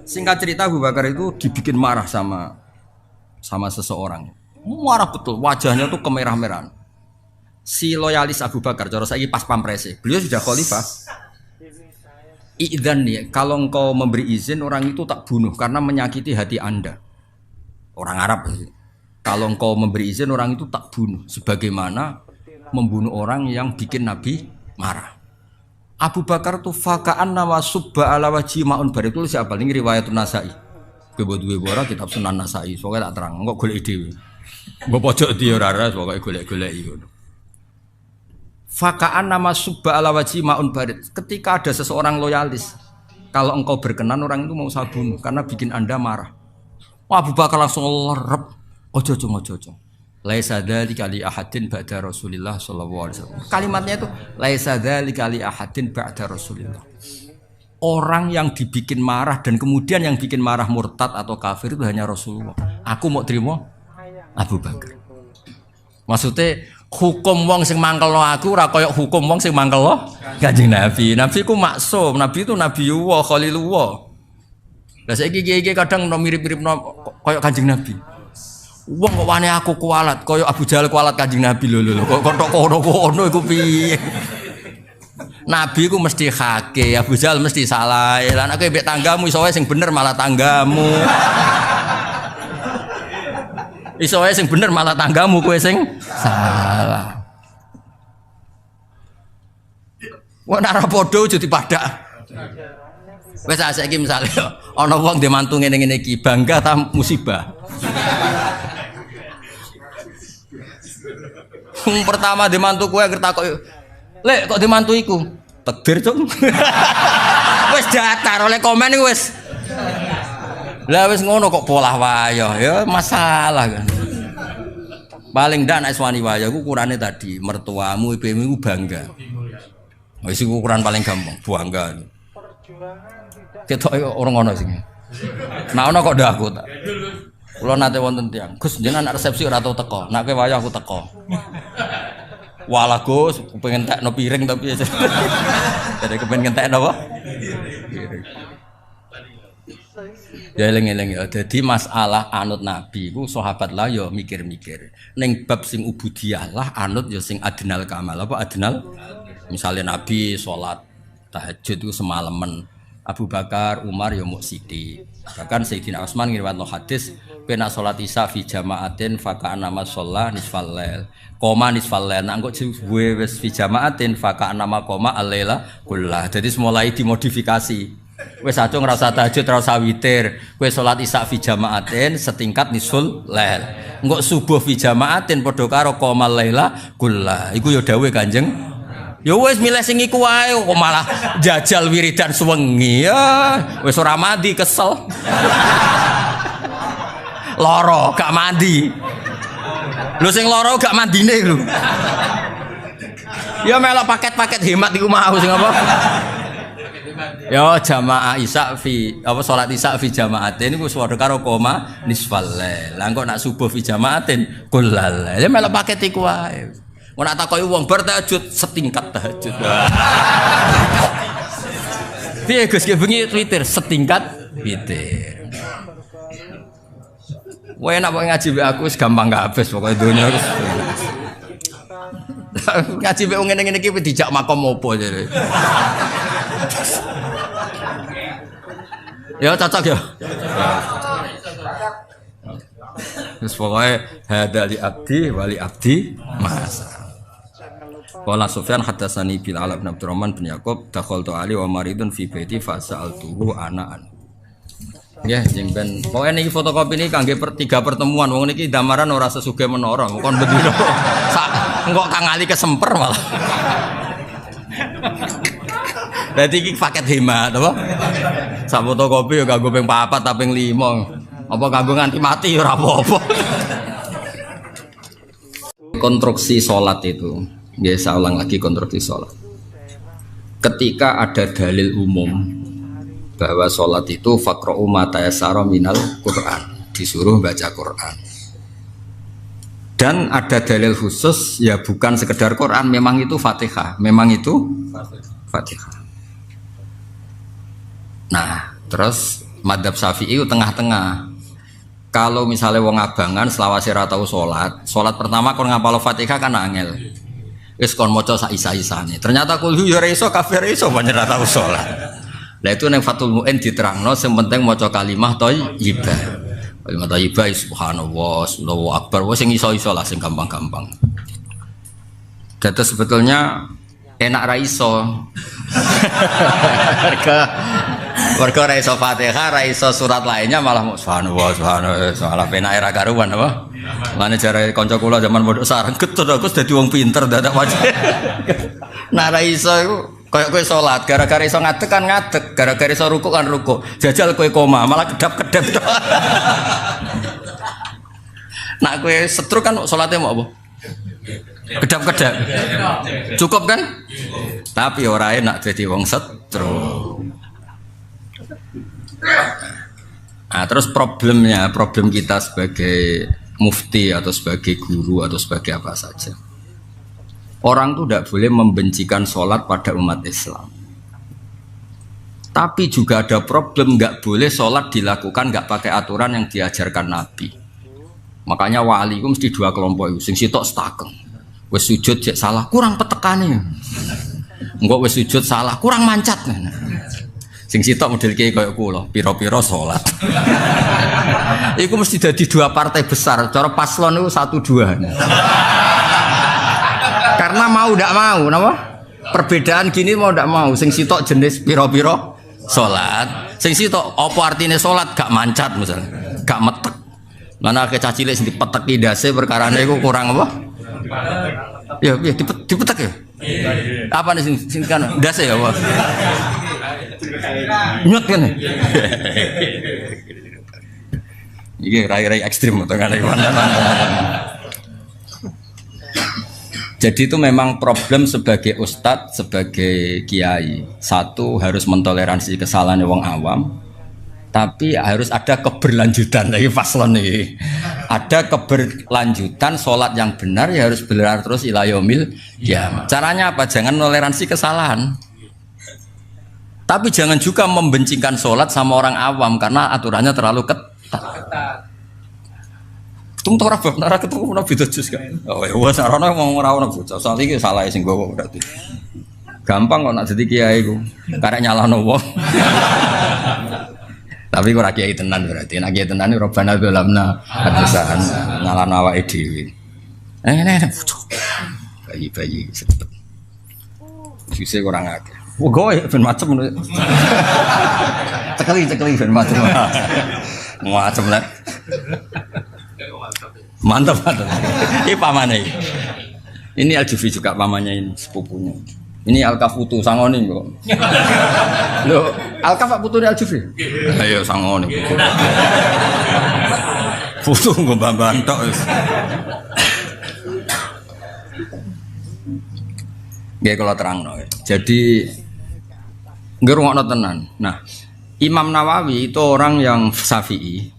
Singkat cerita Abu Bakar itu dibikin marah sama seseorang. Marah betul, wajahnya tuh kemerah-merahan. Si loyalis Abu Bakar, cara saiki pas pamprese. Beliau sudah khalifah. Idzan nih, kalau engkau memberi izin orang itu tak bunuh karena menyakiti hati Anda. Orang Arab. Kalau engkau memberi izin orang itu tak bunuh sebagaimana membunuh orang yang bikin Nabi marah. Abu Bakar tuh fakaan nama subba ala wajhi maun bar itu siapa ini riwayat Nasai. Kowe duwe ora kitab Sunan Nasai, soalnya tak terang, kok golek dhewe. Mbok pojok di ora pokoke golek-goleki ngono. Fakaan nama subba ala wajhi maun bar. Ketika ada seseorang loyalis, kalau engkau berkenan orang itu mau saya bunuh karena bikin Anda marah. Wah, Abu Bakar langsung lerep. Ojo. Laisa dzalika li ahadin ba'da Rasulillah sallallahu alaihi wasallam. Kalimatnya itu laisa dzalika li ahadin ba'da Rasulillah. Orang yang dibikin marah dan kemudian yang bikin marah murtad atau kafir itu hanya Rasulullah. Aku mau terima Abu Bakar. Maksudnya hukum wong sing mangkelno aku ora kaya hukum wong sing mangkelno Kanjeng Nabi. Nabi ku maksum, Nabi itu Nabiullah, Khalilullah. Lah saiki kiye-kiye kadang mirip-mirip kaya Kanjeng Nabi. Wong kok wani aku kualat, kaya Abu Jahal kualat Kanjeng Nabi lho. Kok tok kono iku piye? Nabi ku mesti hake, Abu Jahal mesti salah. Lah nek mbek tanggamu iso wae sing bener malah tanggamu. Iso wae sing bener malah tanggamu kowe sing salah. Wong ora padha aja dipadak. Wes saiki misale ana wong ndek mantu ngene-ngene iki bangga ta musibah. Pertama dimantu kowe ngerti kok lek kok dimantu iku takdir cung. Wis datar oleh komen iku wis. Lah wis ngono kok polah wayah ya masalah kan. Paling ndak nek wani wayah ku ukurane tadi mertuamu ibumu bangga. Wis iku ukuran paling gampang bangga. Ketok orang ngono sing. Nah ono kok ndak aku tak. Kula nate wonten tiyang, Gus jenengan anak resepsi ora tau teko. Nek kowe wayah aku teko. Walah Gus, pengen tekno piring tapi jadi kepengen ngentekno apa? Ya eling-eling ya. Dadi masalah anut Nabi ku sahabat lah ya mikir-mikir. Ning bab sing ubudiyah lah anut ya sing adnal kamal. Apa adnal? Misalnya Nabi salat tahajud itu semalaman. Abu Bakar, Umar ya muk sithik. Bahkan Sayyidina Utsman ngriwayatno hadis, "Pena salat isya fi jama'atin fa kana ma shalla nisfal lail." Koma nisfal lail. Nek kok wis fi jama'atin fa kana ma koma al-laila kullah. Jadi mulai dimodifikasi. Wis aja ora usah tahajud, ora usah witir. Kowe salat isya fi jamaatin setingkat nisful lail. Engko subuh fi jamaatin padha karo qomal laila kullah. Iku ya dawuh Kanjeng. Ya wis milih sing iku wae kok malah jajal wiridan suwengi. Ya wis ora mandi kesel. Loro gak mandi. Lho sing loro gak mandine lho. Ya melok paket-paket hemat iku mau sing apa? Ya jamaah isya fi apa salat isya fi jamaatin iku padha karo koma nisfal lail. Lah engko nak subuh fi jamaatin kullal. Ya melok paket iku wae. Mun nak takoki wong bar tahajud setingkat tahajud. Piye Gus ki bengi Twitter setingkat witir. Wae enak kok ngaji mbek aku wis gampang kabeh pokoke donya wis. Ngaji mbek ngene-ngene iki dijak makom opo jare. Ya cocok ya. Wis pokoke hada li abdi wali abdi mas. Qala Sufyan hadatsani bil Ala bin Abdurrahman bin Yaqub dakhaltu ali wa maridun fi baiti fa sa'altuhu anaan. Nggih, sing ben pokoke niki fotokopi niki kangge 3 pertemuan. Wong niki damaran ora sesugih menara. Kon bendina. Engko Kang Ali kesemper malah. Dadi iki paket hemat apa? Sak fotokopi ya kanggo ping 4 ta ping 5. Apa kanggo nganti mati ora apa-apa. Konstruksi salat itu, nggih saya ulang lagi konstruksi salat. Ketika ada dalil umum bahwa salat itu faqra'u ma tayassara minal Qur'an, disuruh baca Quran. Dan ada dalil khusus ya bukan sekedar Quran, memang itu Fatihah, memang itu Fatihah. Nah, terus madzhab Syafi'i itu tengah-tengah. Kalau misalnya wong abangan selawase ra tau salat pertama kon ngapal Fatihah kan angel. Wis kon maca sak isa-isane. Ternyata kulhu ya ora iso, kafir iso banyak ra tau salat. Lah itu nang Fathul Mu'in diterangno sing penting maca kalimah thayyibah. Kalimah thayyibah subhanallah, Allahu akbar, wis sing iso-iso lah sing gampang-gampang. Dados sebetulnya enak ra iso. Mergo ra iso Fatihah, ra iso surat lainnya malah subhanallah, malah penake ra karuan apa? Lane jare kanca kula zaman pondok sareng getut aku dadi wong pinter dadak wae. Nah ra iso iku koyo kowe salat gara-gara iso ngadeg kan ngadeg, gara-gara iso rukuk kan rukuk. Jajal kowe koma malah kedap-kedap. Nak kowe setruk kan salate mau apa? Kedap-kedap. Cukup kan? Tapi ora enak dadi wong setruk. Nah, terus problem kita sebagai mufti atau sebagai guru atau sebagai apa saja. Orang itu tidak boleh membencikan sholat pada umat Islam. Tapi juga ada problem, nggak boleh sholat dilakukan nggak pakai aturan yang diajarkan Nabi. Makanya wali itu mesti 2 kelompok itu. Sing sitok stakeng. Wes sujud cek salah, kurang petekane. Enggak wes sujud salah, kurang mancat. Sing sitok model kiai koyo kula, pira-pira salat. Iku mesti dadi 2 partai besar. Cara paslon itu 1-2. Karena mau ndak mau, napa? Perbedaan gini mau ndak mau. Sing sitok jenis pira-pira salat. Sing sitok apa artine salat gak mancat misalnya, gak metek. Mana ke cah cilik sing dipeteki ndase perkarane iku kurang apa? Ya, dipetek ya. Apa nih sing kan ndase ya, apa? Nyut kan? Iki rai-rai ekstrim atau kan? Jadi itu memang problem sebagai ustadz, sebagai kiai. Satu harus mentoleransi kesalahan wong awam, tapi harus ada keberlanjutan lagi paslon nih. Ada keberlanjutan sholat yang benar ya harus benar terus ila yaumil qiyamah. Caranya apa? Jangan toleransi kesalahan. Tapi jangan juga membencikan sholat sama orang awam karena aturannya terlalu ketat. Tung ora bab ora ketemu nabi dojus kan. Oh ya wis sarana wong ora ono bocah. Soal iki salah sing gowo berarti. Gampang kok nak dadi kiai ku. Karek nyalahno wong. Tapi ora kiai tenan berarti. Nek kiai tenan robana dolamna hadasan nyalahno awake dhewe. Nek bocah. Bayi-bayi cepet. Sise kurang akeh. Goe ben macem ngono. Cekeli ben macem. Macem lah. Mantap. Ini pamannya. Ini Al-Jufri juga pamannya ini sepupunya. Ini Al-Kafutu sangone kok. Lho, Al-Kaf putune Al-Jufri. Ayo sangone. Putu nggo mbamban tok wis. Nggih kula terangno. Jadi ngrungokno tenan. Nah, Imam Nawawi itu orang yang Syafi'i.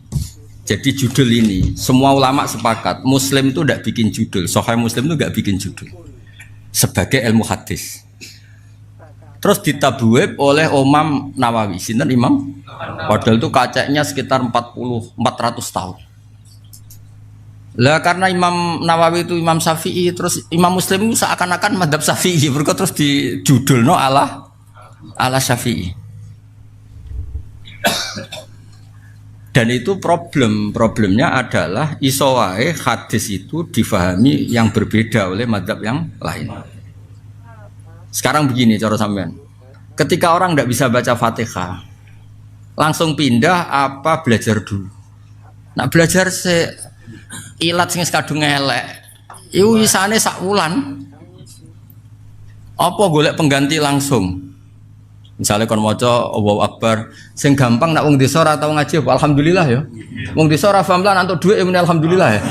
Jadi judul ini semua ulama sepakat Muslim itu tidak bikin judul, Sahih Muslim itu tidak bikin judul sebagai ilmu hadis. Terus ditabwib oleh Imam Nawawi, sinten Imam? Padahal itu kacanya sekitar 400 tahun. Lah karena Imam Nawawi itu Imam Syafi'i, terus Imam Muslim itu seakan-akan madhab Syafi'i, berikut terus di judul ala Syafi'i. Dan itu problemnya adalah iso wae hadis itu difahami yang berbeda oleh madhab yang lain. Sekarang begini cara sampean, ketika orang tidak bisa baca Fatihah langsung pindah apa belajar dulu? Nak belajar ilat sing kadung elek iku isane sak wulan apa golek pengganti langsung. Misalnya kon maca Allahu Akbar sing gampang nak wong desa ora tau ngaji alhamdulillah ya. Wong desa ora paham lan antuk dhuwit muni alhamdulillah ya.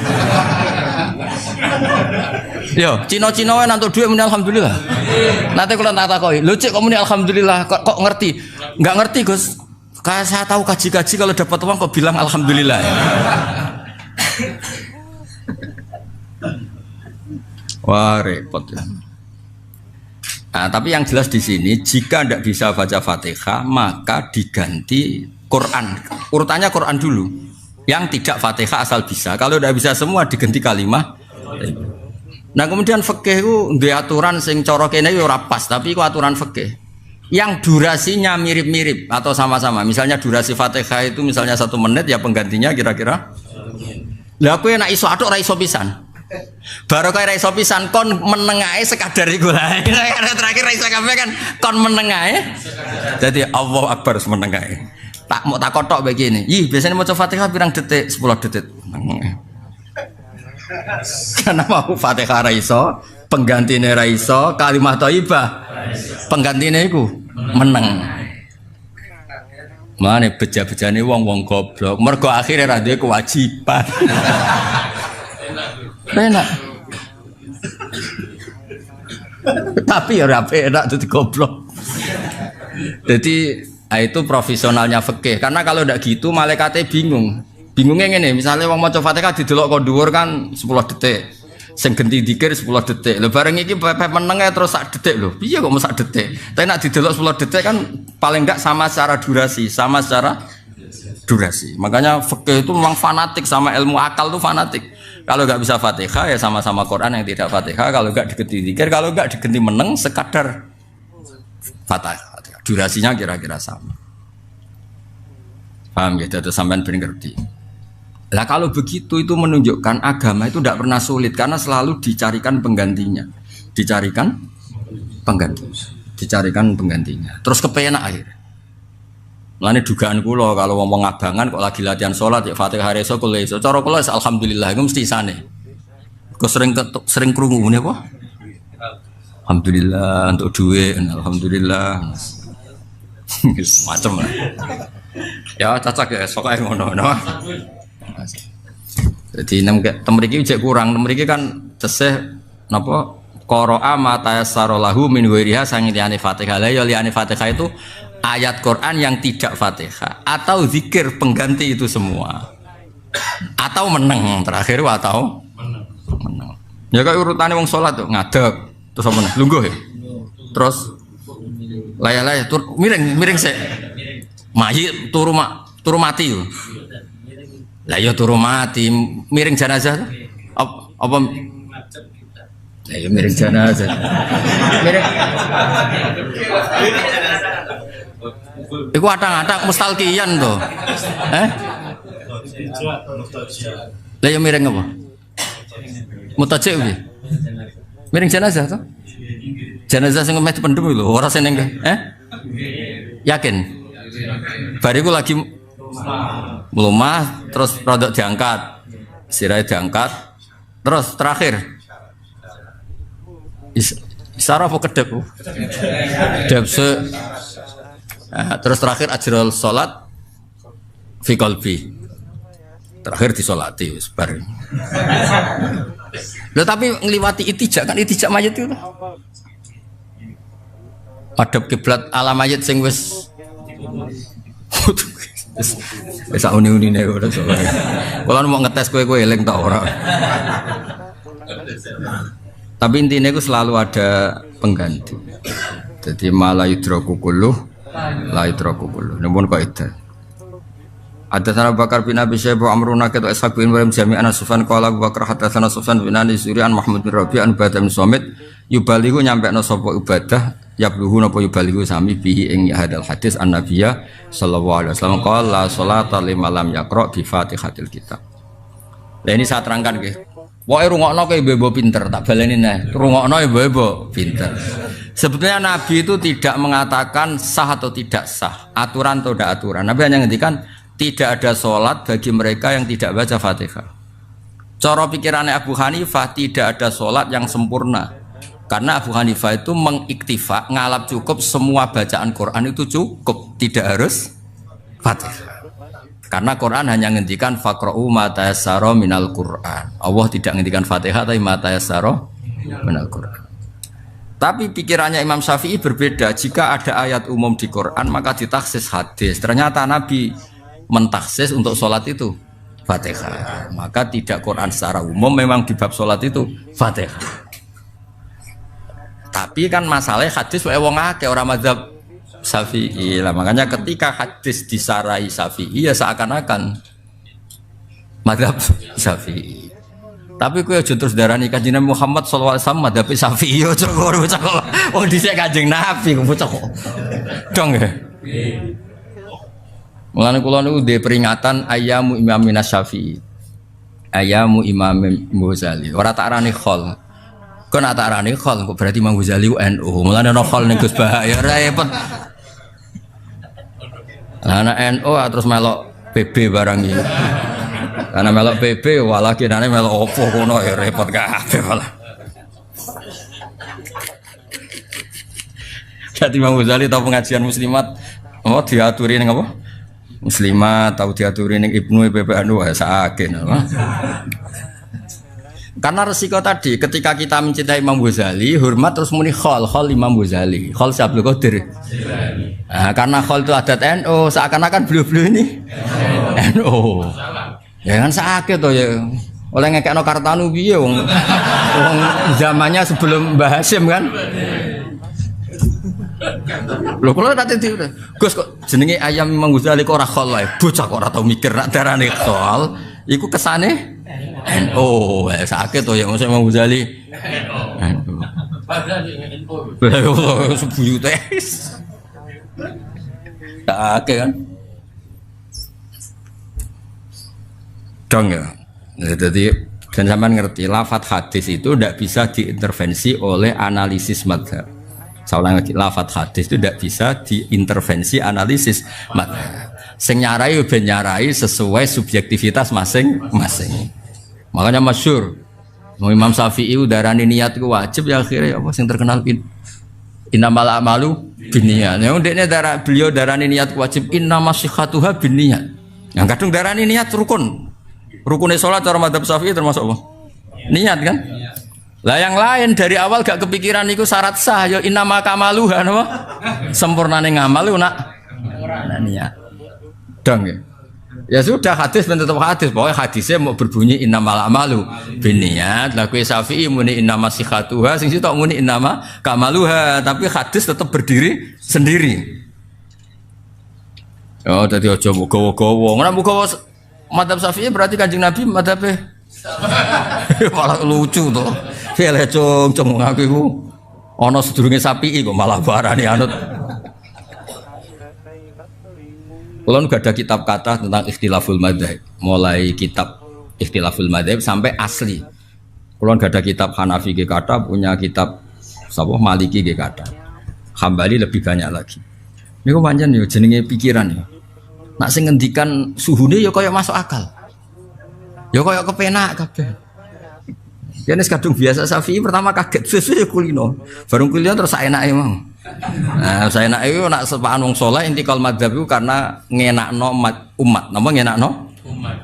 Yo, Cina-Cina wae antuk dhuwit muni alhamdulillah. Nanti kula tak takoki, lho cek kok muni alhamdulillah kok ngerti? Enggak ngerti, Gus. Kayak saya tahu kaji-kaji kalau dapat uang kok bilang alhamdulillah ya. Wah, repot ya. Nah, tapi yang jelas di sini jika tidak bisa baca Fatihah maka diganti Quran. Urutannya Quran dulu. Yang tidak Fatihah asal bisa. Kalau tidak bisa semua diganti kalimah. Nah, kemudian fikih itu duwe aturan sing cara kene yo ora pas, tapi itu aturan fikih. Yang durasinya mirip-mirip atau sama-sama. Misalnya durasi Fatihah itu misalnya 1 menit ya penggantinya kira-kira. Lah aku enak iso atuk ora iso pisan. Baru kaya iso pisan kon menengahe sekadar iku lah. Terakhir iso kabeh kan kon menengahe. Jadi Allahu Akbar menengahe. Tak mau tak kotok begini. Ih, biasanya maca Fatihah pirang detik? 10 detik. Karena mau Fatihah ra iso, penggantine ra iso, kalimat thayyibah. Penggantine iku meneng. Mane beja-bejane wong-wong goblok. Mergo akhire ra duwe kewajiban. Enak. Tapi ya rapi enak jadi goblok. Jadi itu profesionalnya fikih. Karena kalau tidak gitu malaikatnya bingung. Bingungnya ngene, misalnya wong maca Fatihah didelok kok dhuwur kan 10 detik. Sing genti dikir 10 detik. Lho bareng iki pepe meneng terus sak detik lho. Piye kok mau sak detik? Tapi nek didelok 10 detik kan paling enggak sama secara durasi, Makanya fikih itu memang fanatik sama ilmu akal itu fanatik. Kalau nggak bisa Fatihah ya sama-sama Quran yang tidak Fatihah. Kalau nggak diganti zikir, kalau nggak diganti meneng sekadar Fatihah. Durasinya kira-kira sama. Paham ya? Itu sampean ben ngerti. Lah kalau begitu itu menunjukkan agama itu tidak pernah sulit karena selalu dicarikan penggantinya. Dicarikan penggantinya. Terus kepenak akhirnya. Mulane dugaan kula kalau wong abangan kok lagi latihan salat ya Fatihah reso kula iso. Cara kula alhamdulillah iku mesti isane. Kok sering krungu ngene apa? Alhamdulillah untuk duit, alhamdulillah. Macam lah. Ya cocok ya sok ae ngono. Jadi mriki jek kurang, mriki kan tesih napa qara'a ma tayassara lahu min ghairiha sang liyane Fatihah. Lah ya liyane Fatihah itu ayat Quran yang tidak Fatihah atau zikir pengganti itu semua atau meneng terakhir atau meneng ya kayak urutannya wong sholat tuh ngadeg terus apa nih lungguh ya terus laya miring sih mayit turu mati yuk lah ya turu mati miring jenazah apa lah ya miring jenazah miring iku atang-atang mustalqiyan to. Lah ya miring apa? Mutajik piye? Miring jenazah to? Jenazah sing meh dipendem lho, ora seneng. Yakin? Bariku lagi melumah terus produk diangkat. Sirahnya diangkat. Terus terakhir Isara apa kedep? Kedep terus terakhir ajrul salat fi qalbi. Terakhir disolati wis bar. Loh tapi ngliwati itijak kan itijak mayit itu. Madhep kiblat ala mayit sing wis wis uni-unine ora soal. Kalau mau ngetes kowe eling tak ora. Tapi intinya itu selalu ada pengganti. Jadi malah yudroku kulluh, la yudroku kulluh. Namun kok itu. Hadatsana Abu Bakar bin Abi Syaibah Amrun Naqid wa Ishaq bin Ibrahim Jami'an Sufyan qala Abu Bakar hadatsana Sufyan bin Ani Zuri'an Mahmud bin Rabi' an Ubadah bin Samit yubalihu nyampekno sapa Ubadah yabluhu napa yubalihu sami bihi ing hadal hadis an-nabiyya sallallahu alaihi wasallam qala sholata liman lam yaqra bi Fatihatil kitab. Lah ini saya terangkan nggih. Pokoke rungokno kowe ibu pinter tak baleni neh. Rungokno ibu pinter. Sebetulnya Nabi itu tidak mengatakan sah atau tidak sah, aturan atau tidak aturan. Nabi hanya ngendikan tidak ada sholat bagi mereka yang tidak baca Fatihah. Cara pikirannya Abu Hanifah tidak ada sholat yang sempurna. Karena Abu Hanifah itu mengiktifa, ngalap cukup semua bacaan Quran itu cukup, tidak harus Fatihah. Karena Quran hanya ngendikan faqra'u ma tayassara minal Quran. Allah tidak ngendikan Fatihah tapi ma tayassara minal Quran. Tapi pikirannya Imam Syafi'i berbeda. Jika ada ayat umum di Quran maka ditaksis hadis. Ternyata Nabi mentaksis untuk sholat itu Fatihah. Maka tidak Quran secara umum memang di bab sholat itu Fatihah. Tapi kan masalahnya hadis wae wong akeh ora mazhab Syafi'i lah. Makanya ketika hadis disarai Syafi'i ya seakan-akan mazhab Syafi'i. Tapi kowe aja terus darani Kanjeng Muhammad sallallahu alaihi wasallam mazhab Syafi'i aja kok bocah kok. Oh dhisik Kanjeng Nabi kok bocah kok. Dong ya. Mulane kula niku ndek peringatan ayamu Imam Syafi'i. Ayamu Imam Ghazali. Ora tak arani khol. Kok nak tak arani khol kok berarti Imam Ghazali NU. Mulane ana khol ning Gus bahaya repot. Anak NU terus melok PB barang iki. Karena melok PB walah kinane melok opo kono ya repot kabeh malah. Jadi Imam Ghazali tahu pengajian muslimat oh diaturi ning apa? Muslimat tahu diaturi ning Ibnu PPNU sakit. Karena resiko tadi ketika kita mencintai Imam Ghazali hormat terus muni khol Imam Ghazali khol Syabul Qadir. Nah, karena khol itu adat NU seakan-akan beliau-beliau ini NU. Ya kan sakit toh ya. Oleh ngekekno Kartanu piye wong zamannya sebelum Mbah Hasyim kan. Lho kula tak titi Gus kok jenenge ayam Imam Ghazali kok ora khol wae. Bocah kok ora tau mikir nak darane khol iku kesane NU. Sakit toh ya mosok Imam Ghazali NU. Padahal sebuyute. Sakit kan. Dong ya. Jadi dan sampean ngerti lafadz hadis itu tidak bisa diintervensi oleh analisis mazhab. Saya ulang lagi, lafadz hadis itu tidak bisa diintervensi analisis mazhab. Sing nyarai ben nyarai sesuai subjektivitas masing-masing. Makanya masyhur Imam Syafi'i darani niat ku wajib ya akhirnya apa sing terkenal innamal a'malu binniyat. Yang ndekne beliau darani niat wajib innamas shihatuha binniyat. Yang kadung darani niat rukun. Rukunnya sholat cara madzhab Syafi'i termasuk apa? Niat kan? Lah yang lain dari awal gak kepikiran itu syarat sah ya innama kamaluha apa? Sempurnane ngamal itu nak niat. Dong ya. Ya sudah hadis ben tetep hadis. Pokoknya hadisnya mau berbunyi innamal amalu binniyat. Lah kowe Syafi'i muni innamas shihatuha sing sitok muni innama kamaluha, tapi hadis tetap berdiri sendiri. Oh dadi aja muga-muga. Ora muga madzhab Syafi'i berarti Kanjeng Nabi madzhabe malah lucu to. Hele cung aku iku ana sedurunge Syafi'i kok malah barani anut. Kula nu ada kitab kata tentang ikhtilaful madzhab, mulai kitab ikhtilaful madzhab sampai asli. Kula ada kitab Hanafi kata punya kitab Sapa Maliki nggih kathah. Hambali lebih banyak lagi. Niku pancen yo jenenge pikiran ya. Nak sing ngendikan suhune ya kaya masuk akal. Ya kaya kepenak kabeh. Ya nek kadung biasa Syafi'i pertama kaget sesuai kulino. Bareng kulino terus saenake mau. Nah, saenake yo nak sepaan wong saleh intikal madzhab iku karena ngenakno umat. Napa ngenakno? Umat.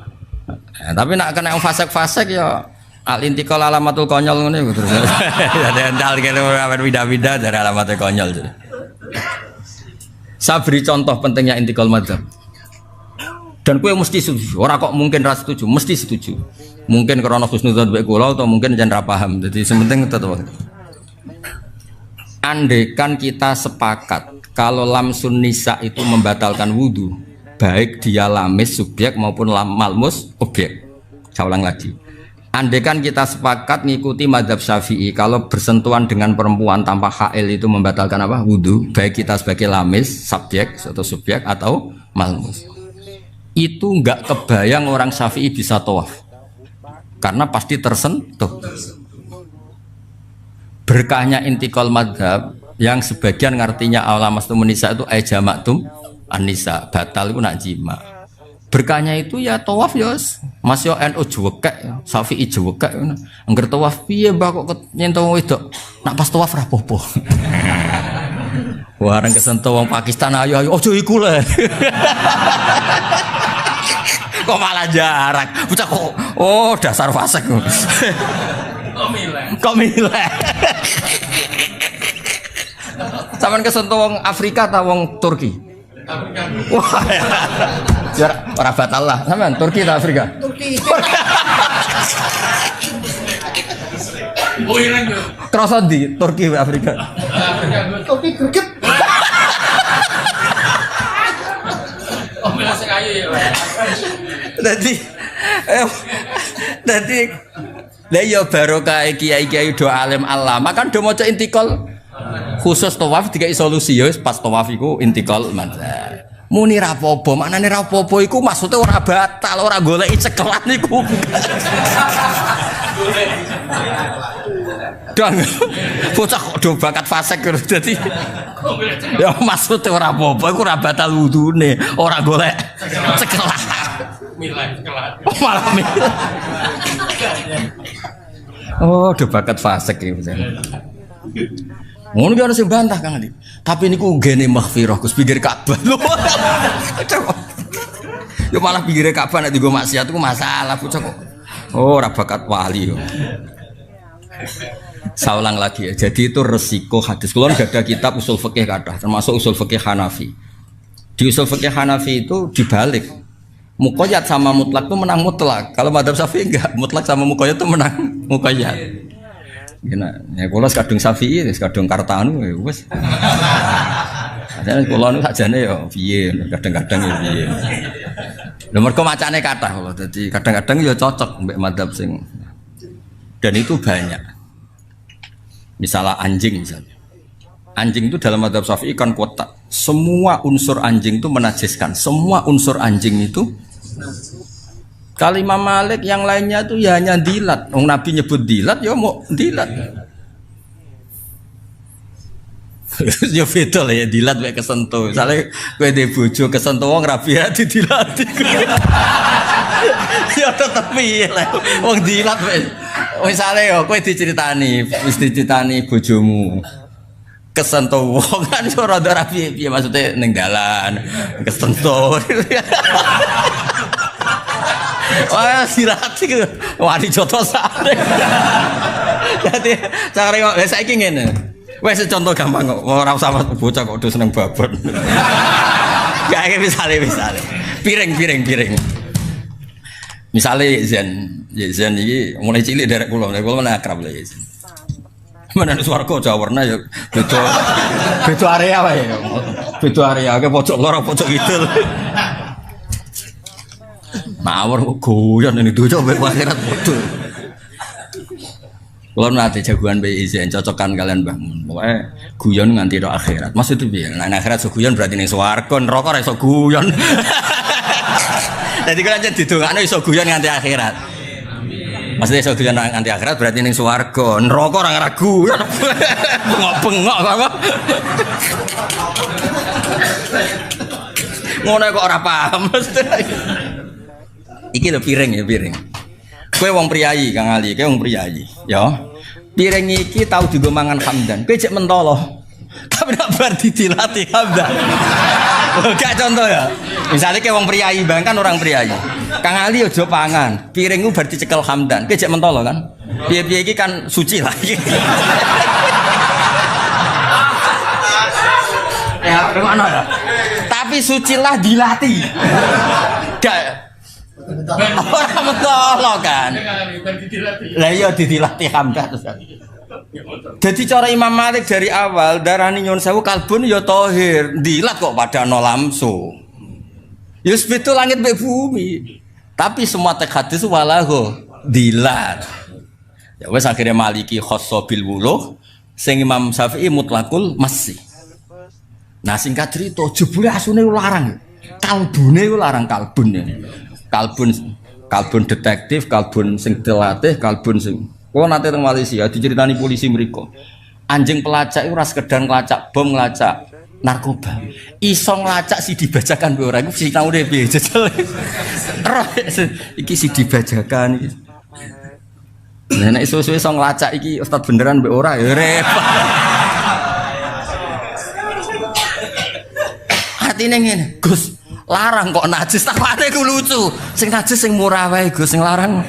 Nah, tapi nak kena yang fasik-fasik ya al intikal alamatul konyol ngene terus. Ada ental kene ora pindah-pindah dari alamatul konyol. Saya beri contoh pentingnya intikal madzhab. Dan kue mesti setuju. Orang kok mungkin ras setuju, mesti setuju. Mungkin karena husnudzon baik kula atau mungkin jangan paham. Jadi sementing tetap. Andaikan kita sepakat kalau lamsun nisa itu membatalkan wudu, baik dia lamis subjek maupun malmus objek. Saya ulang lagi. Andaikan kita sepakat ngikuti mazhab Syafi'i kalau bersentuhan dengan perempuan tanpa hail itu membatalkan apa? Wudu, baik kita sebagai lamis, subjek atau subjek atau malmus. Itu enggak kebayang orang Syafi'i bisa tawaf. Karena pasti tersentuh. Berkahnya intikal madhab yang sebagian ngartinya awlamas tumunisa itu jamaktum an-nisa, batal itu nak jima. Berkahnya itu ya tawaf ya Mas yo NU jewekek, Syafi'i jewekek. Angger tawaf piye mbak kok nyentuh wedok. Nak pas tawaf ra apa-apa. Warang kesentuh wong Pakistan ayo aja iku le. Kok malah jarak. Bocah kok oh dasar fasik. Kok milih. Sampeyan kesentuh wong Afrika ta wong Turki? Afrika. Wah. Jarak ora batal lah. Sampeyan Turki ta Afrika? Turki. Kroso di Turki Afrika. Turki greget. Oh, masih kayu ya. Dadi lah ya barokah kiai-kiai do alim alama kan do maca intikal khusus tawaf dikai solusi ya pas tawaf iku intikal madzhab. Muni ra apa-apa, maknane ra apa-apa iku maksude ora batal, ora goleki cekelan iku. Dong. Bocah kok do bakat fasik dadi. Ya maksude ora apa-apa iku ora batal wudune, ora golek cekelan. Milih cekelan. Malah milih. Oh, do bakat fasik iki bocah. Ngono ki ana sing bantah Kang Ali. Tapi niku gene maghfirah Gus pinggir Ka'bah. Yo malah pinggir Ka'bah nek digo maksiat iku masalah bocah kok. Oh, ora bakat wali yo. Saulang lagi ya. Jadi itu resiko hadis. Kalau nggak ada kitab usul fikih kathah, termasuk usul fikih Hanafi. Di usul fikih Hanafi itu dibalik. Muqayyad sama mutlak itu menang mutlak. Kalau madzhab Syafi'i enggak, mutlak sama muqayyad itu menang muqayyad. Gina, ya kalau kadung Syafi'i, kadung Kartanu, ya wes. Ada kalau nu sajane ya, piye, kadang-kadang ya piye. Nomor kemacane kata kalau, jadi kadang-kadang ya cocok mbek madzhab sing. Dan itu banyak. Misalnya anjing misalnya. Anjing itu dalam madzhab Syafi'i kan kotak. Semua unsur anjing itu menajiskan. Semua unsur anjing itu. Kalau Imam Malik yang lainnya tuh ya hanya dilat. Nabi nyebut dilat, ya mau dilat. Ya beda lah ya dilat kayak kesentuh. Misalnya gue di bojo kesentuh wong rapi ya didilat. Ya tetep piye lah. Wong dilat misalnya ya gue diceritani bojomu. Kesentuh wong kan ora rapi piye maksudnya ning dalan kesentuh. Wah, sirat iki wani joto sare. Dadi cara saiki ngene. Wes contoh gampang kok. Ora usah bocah kok seneng babon. Kayak misale. Piring. Misale Zen iki mulai cilik derek kula menak akrab lho Zen. Mana swarga Jawarna ya beda area wae. Beda area ke pojok lor pojok kidul. Mawar goyan ini tuh coba akhirat bodoh. Kalau nanti jagoan BIZN cocokan kalian bangun, pokoknya guyon nganti do akhirat. Maksud itu biar, nah akhirat so guyon berarti nih swarga, neraka iso guyon. Jadi kalau jadi didongakno iso guyon nganti akhirat. Maksudnya iso doyan anti akhirat berarti ning swarga. Neraka ora ragu. Bengok-bengok kok. Ngono kok ora paham. Iki lho piring ya piring. Kowe wong priyayi Kang Ali, kowe wong priyayi. Ya. Piring iki tau dienggo mangan hamdan. Kowe cek mentolo. Tapi nak bar dilatih hamdan. Gak contoh ya. Misalnya kayak wong priyayi, bahkan orang priyayi. Kang Ali ojo pangan, piringmu bar dicekel hamdan. Kowe cek mentolo kan? Piye-piye iki kan suci lah. Ya, ngono ya. Tapi sucilah dilatih. Gak orang mentolo kan. Lah iya dilatih hamdan terus. Jadi cara Imam Malik dari awal darani nyun sewu kalbun ya tohir, dilat kok pada no lamso. Yus betul langit be bumi. Tapi semua teks hadis walahu dilat. Ya wes akhirnya Maliki khosso bil wuluh, sing Imam Syafi'i mutlakul masih. Nah singkat cerita jebule asune larang. Kalbune larang kalbun. Kalbun detektif, kalbun sing dilatih, kalbun sing kok nanti teng Malaysia diceritani polisi mereka. Anjing pelacak itu ora sekedar ngelacak bom, ngelacak narkoba. Iso ngelacak si dibacakan be orang iku sinau deh piye jajal. Roh iki si dibacakan iki. Nah nek iso-iso ngelacak iki ustaz beneran be ora ya repot. Artine ngene, Gus, larang kok najis takwane ku lucu. Sing najis sing murah wae Gus, sing larang.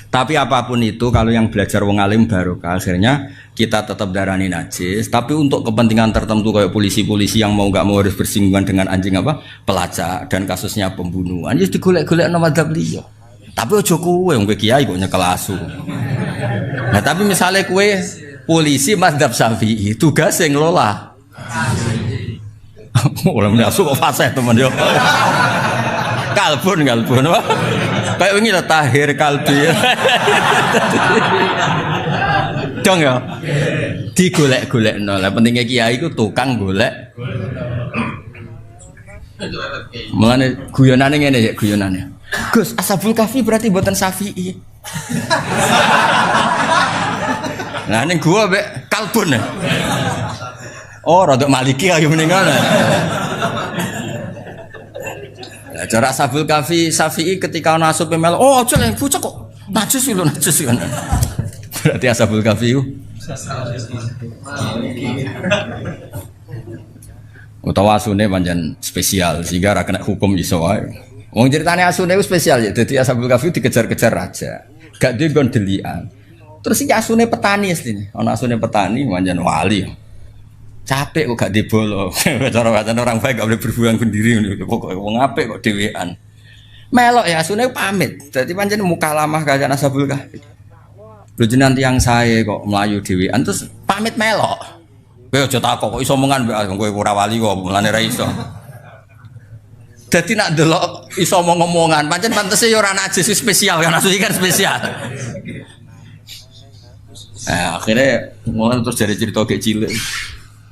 Tapi apapun itu kalau yang belajar wong alim barokah akhirnya kita tetap darani najis. Tapi untuk kepentingan tertentu kayak polisi-polisi yang mau nggak mau harus bersinggungan dengan anjing apa pelacak dan kasusnya pembunuhan, ya digolek-golek nama madzhab liya. Tapi ojo kowe wong kiai kok nyekel asu. Nah tapi misalnya kowe polisi madzhab Syafi'i tugas yang ngelola. Orang asu kok fasih teman yo. Kalbun kayak ini lah tahir kalbi. Dong ya digolek-golek no lah pentingnya kiai itu tukang golek. Mulane guyonane ngene ya guyonane. Gus, Ashabul Kahfi berarti buatan Syafi'i. Nah ning gua mbek kalbun. Oh rodok Maliki ayo mendingan. Cara Ashabul Kahfi Syafi'i ketika ana asup mel, oh aja lek bocah kok najis lho najis kan. Berarti Ashabul Kahfi itu utawa asune pancen spesial sehingga ra kena hukum iso wae. Wong ceritane asune spesial ya dadi Ashabul Kahfi dikejar-kejar raja. Gak duwe nggon delian. Terus iki asune petani asline. Ana asune petani pancen wali. Capek kok gak dibolo. Cara wacana orang baik gak boleh berbuang sendiri pokoknya wong apik kok dhewean. Melok ya asune pamit. Dadi pancen mukalamah kaya Ashabul Kahfi. Lho jenengan tiyang sae kok mlayu dhewean terus pamit melok. Kowe aja takok kok iso omongan kowe ora wali kok mulane ra iso. Dadi nak delok iso omong-omongan pancen pantese ya ora najis spesial kan asune kan spesial. Akhirnya ngono terus jadi cerita kayak cilik.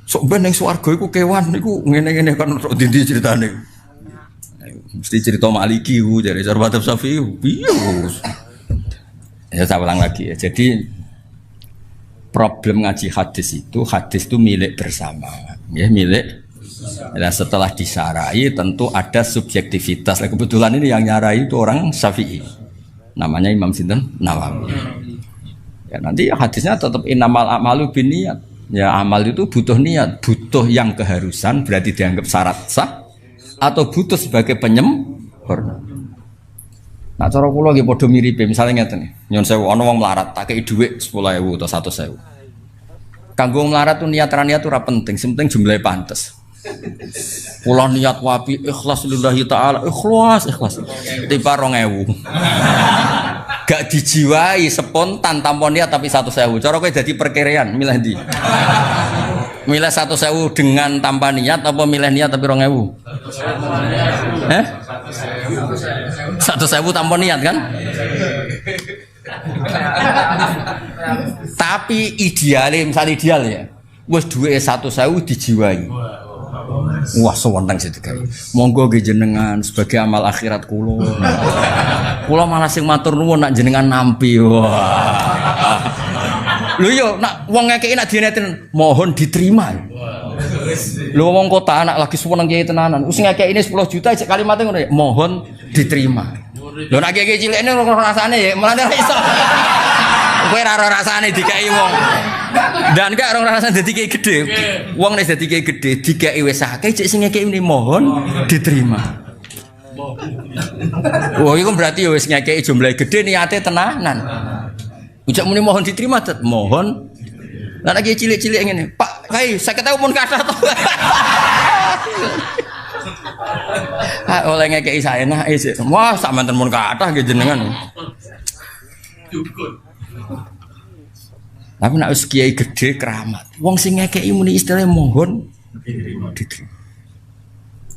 Sok ben ning swarga iku kewan niku ngene-ngene kan ndi ceritane. Mesti cerita Maliki ku jare Madzhab Syafi'i. Piye Gus? Ya saya ulang lagi ya. Jadi problem ngaji hadis itu milik bersama. Ya milik. Nah, setelah disarai tentu ada subjektivitas. Nah, kebetulan ini yang nyarai itu orang Syafi'i. Namanya Imam Sinten Nawawi. Ya nanti hadisnya tetap innamal a'malu binniyat. Ya amal itu butuh niat, butuh yang keharusan berarti dianggap syarat sah atau butuh sebagai penyempurna. Nah cara kula nggih padha miripe, misale ngeten nyon sewu ana wong melarat tak kei dhuwit 10.000 atau 100.000. Kanggo melarat tuh niat tuh ora penting, sing penting jumlahe pantes. Kula niat wapi ikhlas lillahi taala, ikhlas. Tiba 2.000. Gak dijiwai spontan tanpa niat tapi 1.000. Cara kowe dadi perkiraan milih ndi? Milih 1.000 dengan tanpa niat apa milih niat tapi 2.000? 1.000 tanpa niat kan? Tapi ideal, misalnya ideal ya. Wes duwe 1.000 dijiwai. Wah, sewenang sih digawe. Monggo nggih jenengan sebagai amal akhirat kula. Kula malah sing matur nuwun nak jenengan nampi. Wah. Lho yo nak wong ngekeki nak dineten mohon diterima. Lho wong kota anak lagi seneng kiai tenanan. Wis ngekeki ini 10 juta cek kalimatnya ngono ya. Mohon diterima. Lho nak kiai cilikne ora rasane ya, mulane ra iso. Kowe ora rasane dikai wong. Dan gak ora rasane dadi kiai gedhe. Wong nek dadi kiai gedhe dikai wis akeh cek sing ngekeki ini mohon diterima. Wah, iku berarti wis ngekeki jumlah gede niate tenanan. Ujak muni mohon diterima tet mohon. Lah lagi cilik-cilik ngene, Pak, kai 50.000 pun kathah to. Ah, oleh ngekeki saenake sik. Wah, sampean mun kathah nggih jenengan. Tapi nek wis kiai gedhe keramat. Wong sing ngekeki muni istilah mohon diterima.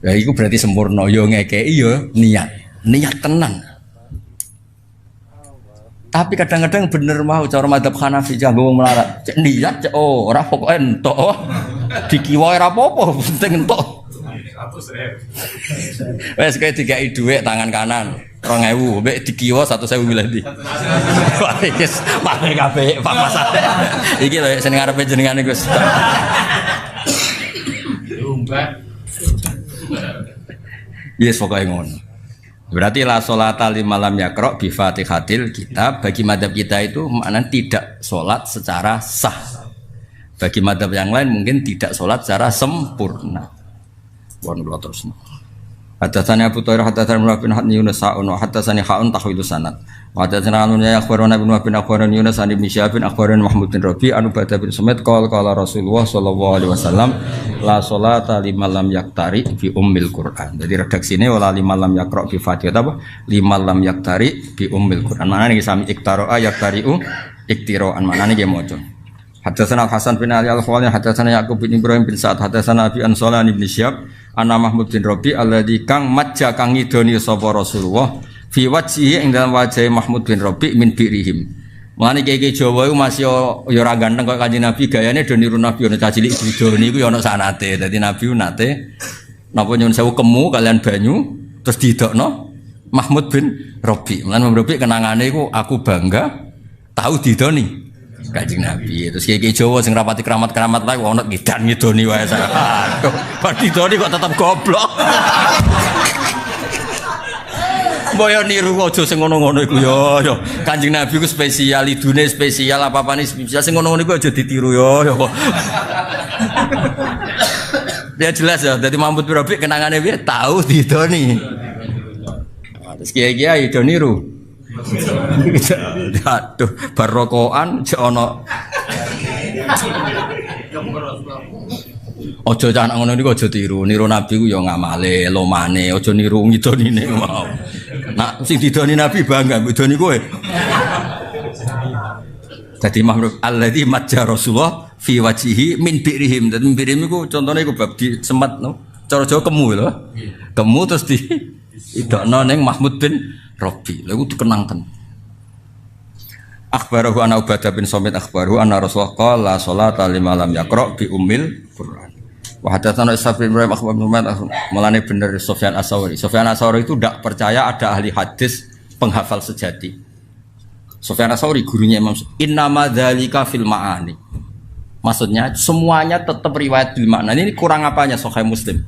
Ya iku berarti sempurna yo ngekeki yo niat tenan. Tapi kadang-kadang bener mau cara madzhab Hanafi janggo wong melarat. Cek niat cek ora pokoke entuk. Dikiwa ora apa-apa, penting entuk. 100.000. Wes kowe dikai dhuwit tangan kanan 2.000, mbek dikiwa 1.000 milih ndi. Wis pakai kabeh Pak Mas. Iki lho sing ngarepe jenengan Gus. Yes pokoke ngono. Berarti la sholata liman lam yaqra bi Fatihatil kitab. Bagi madzhab kita itu maknanya tidak sholat secara sah. Bagi madzhab yang lain mungkin tidak sholat secara sempurna. Wan kula terus. Hadatsani Abu Thairah hadatsani Ibnu bin Yunus sa'un wa hadatsani Ha'un tahwilu sanad. Wa hadatsani Anun ya akhbarana Ibnu bin akhbarana Yunus an Ibnu Syihab bin akhbarana Mahmud bin Rabi an Ubadah bin Sumait qala Rasulullah sallallahu alaihi wasallam la sholata liman lam yaktari bi ummil Qur'an. Jadi redaksine wala liman lam yaqra bi Fatihah apa? Liman lam yaktari bi ummil Qur'an. Maknane iki sami iktara yaktariu iktiraan maknane nggih maca. Hadatsana Hasan bin Ali al-Khawali hadatsana Yaqub bin Ibrahim bin Sa'ad hadatsana Abi Ansalan Ibnu Syihab ana Mahmud bin Rabi alladzi kang majja kang ngidoni sapa Rasulullah fi wajhihi ing dalam wajah Mahmud bin Rabi min birihim. Mulane kiai Jawa iku masih ya ora ganteng kok Kanjeng Nabi gayane do niru Nabi ana cacilik didoni iku ya ana sanate. Dadi Nabi nate napa nyuwun sewu kemu kalian banyu terus didokno Mahmud bin Rabi. Mulane Rabi kenangane iku aku bangga tahu didoni Kanjeng Nabi. Terus kiai Jawa sing rapati keramat-keramat lae ono ngidan ngidoni wae saya. Aduh, bar didoni kok tetep goblok. Boyo niru aja sing ngono-ngono iku yo. Kanjeng Nabi ku spesial, idune spesial, apa-apane spesial sing ngono-ngono iku aja ditiru yo. Dia jelas ya, dadi Mahmud bin Rabi kenangane piye tahu didoni. Terus kiai-kiai do niru. Aduh, barokoan jek ana. Aja cah ngono niku aja tiru. Niru Nabi ku ya ngamale, lomane, aja niru ngidonine mau. Nak sing didoni Nabi bangga ngidoni kowe. Dadi Mahmud alladzi majja Rasulullah fi wajhihi min birihim. Dadi birihim iku contone iku bab di semat no. Cara Jawa kemu lho. Kemu terus di idokno ning Mahmud bin Rabi. Lha iku dikenang ten. Akhbarahu ana Ubadah bin Samit akhbarahu anna Rasulullah qala sholata liman lam yaqra bi ummil Qur'an. Wa hadatsana Ishaq bin Ibrahim akhbar Muhammad mulane bener Sufyan Ats-Tsauri. Sufyan Ats-Tsauri itu tidak percaya ada ahli hadis penghafal sejati. Sufyan Ats-Tsauri gurunya Imam Innama dzalika fil ma'ani. Maksudnya semuanya tetap riwayat bil makna. Ini kurang apanya Sahih Muslim?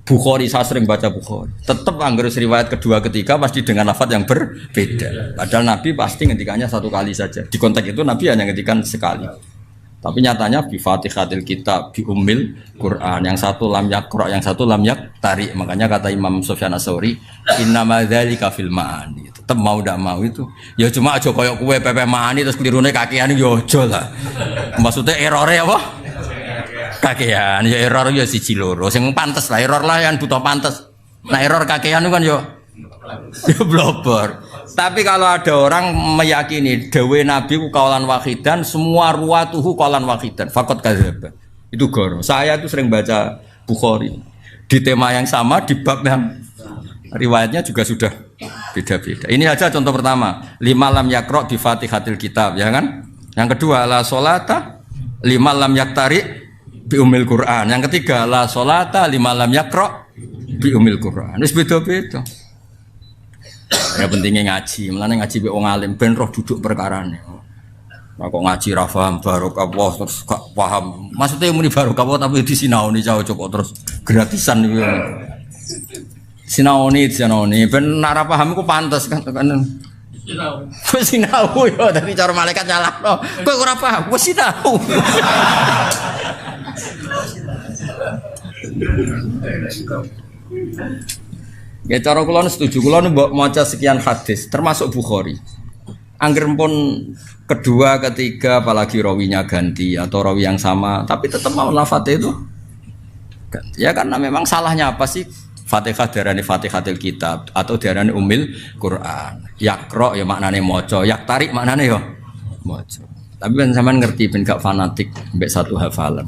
Bukhari saya sering baca Bukhari. Tetap anggar riwayat kedua ketiga pasti dengan lafaz yang berbeda. Padahal Nabi pasti ngendikannya satu kali saja. Di konteks itu Nabi hanya ngendikan sekali. Tapi nyatanya bi Fatihatil kitab bi ummil Quran. Yang satu lam yaqra, yang satu lam yaktari. Makanya kata Imam Sufyan Ats-Tsauri, innama dzalika fil ma'ani. Tetap mau ndak mau itu. Ya cuma aja koyo kowe pepe ma'ani terus klirune kakean yo aja lah. Maksudnya errore apa? Kakean ya error ya siji loro. Sing pantes lah error lah yang butuh pantes. Nah error kakean itu kan yo blobor. Tapi kalau ada orang meyakini dawe Nabi ku kaulan wahidan, semua ruwatuhu kaulan wahidan, faqat kadzdzab. Itu goro. Saya itu sering baca Bukhari. Di tema yang sama, di bab yang riwayatnya juga sudah beda-beda. Ini aja contoh pertama, lima lam yaqra bi Fatihatil kitab, ya kan? Yang kedua la sholata lima lam yaktari bi umil Quran. Yang ketiga la sholata lima lam yaqra bi umil Quran. Wis beda-beda. Ya pentingnya ngaji, mulane ngaji mbek wong alim ben roh duduk perkarane. Nah, kok ngaji ra paham barokah terus gak paham. Maksudnya muni barokah tapi disinaoni cocok terus gratisan iki. Sinaoni ben ora paham iku pantes kan. Wis sinau yo dari cara malaikat nyalahno. Kowe ora paham, wis sinau. Ya cara kula setuju, kula mbok maca sekian hadis termasuk Bukhari. Angger pun kedua, ketiga apalagi rawinya ganti atau rawi yang sama, tapi tetap mau lafadznya itu ganti. Ya karena memang salahnya apa sih? Fatihah diarani Fatihatul Kitab atau diarani Ummul Quran. Yaqra ya maknane maca, yak tarik maknane ya maca. Tapi kan sampean ngerti ben gak fanatik mbek satu hafalan.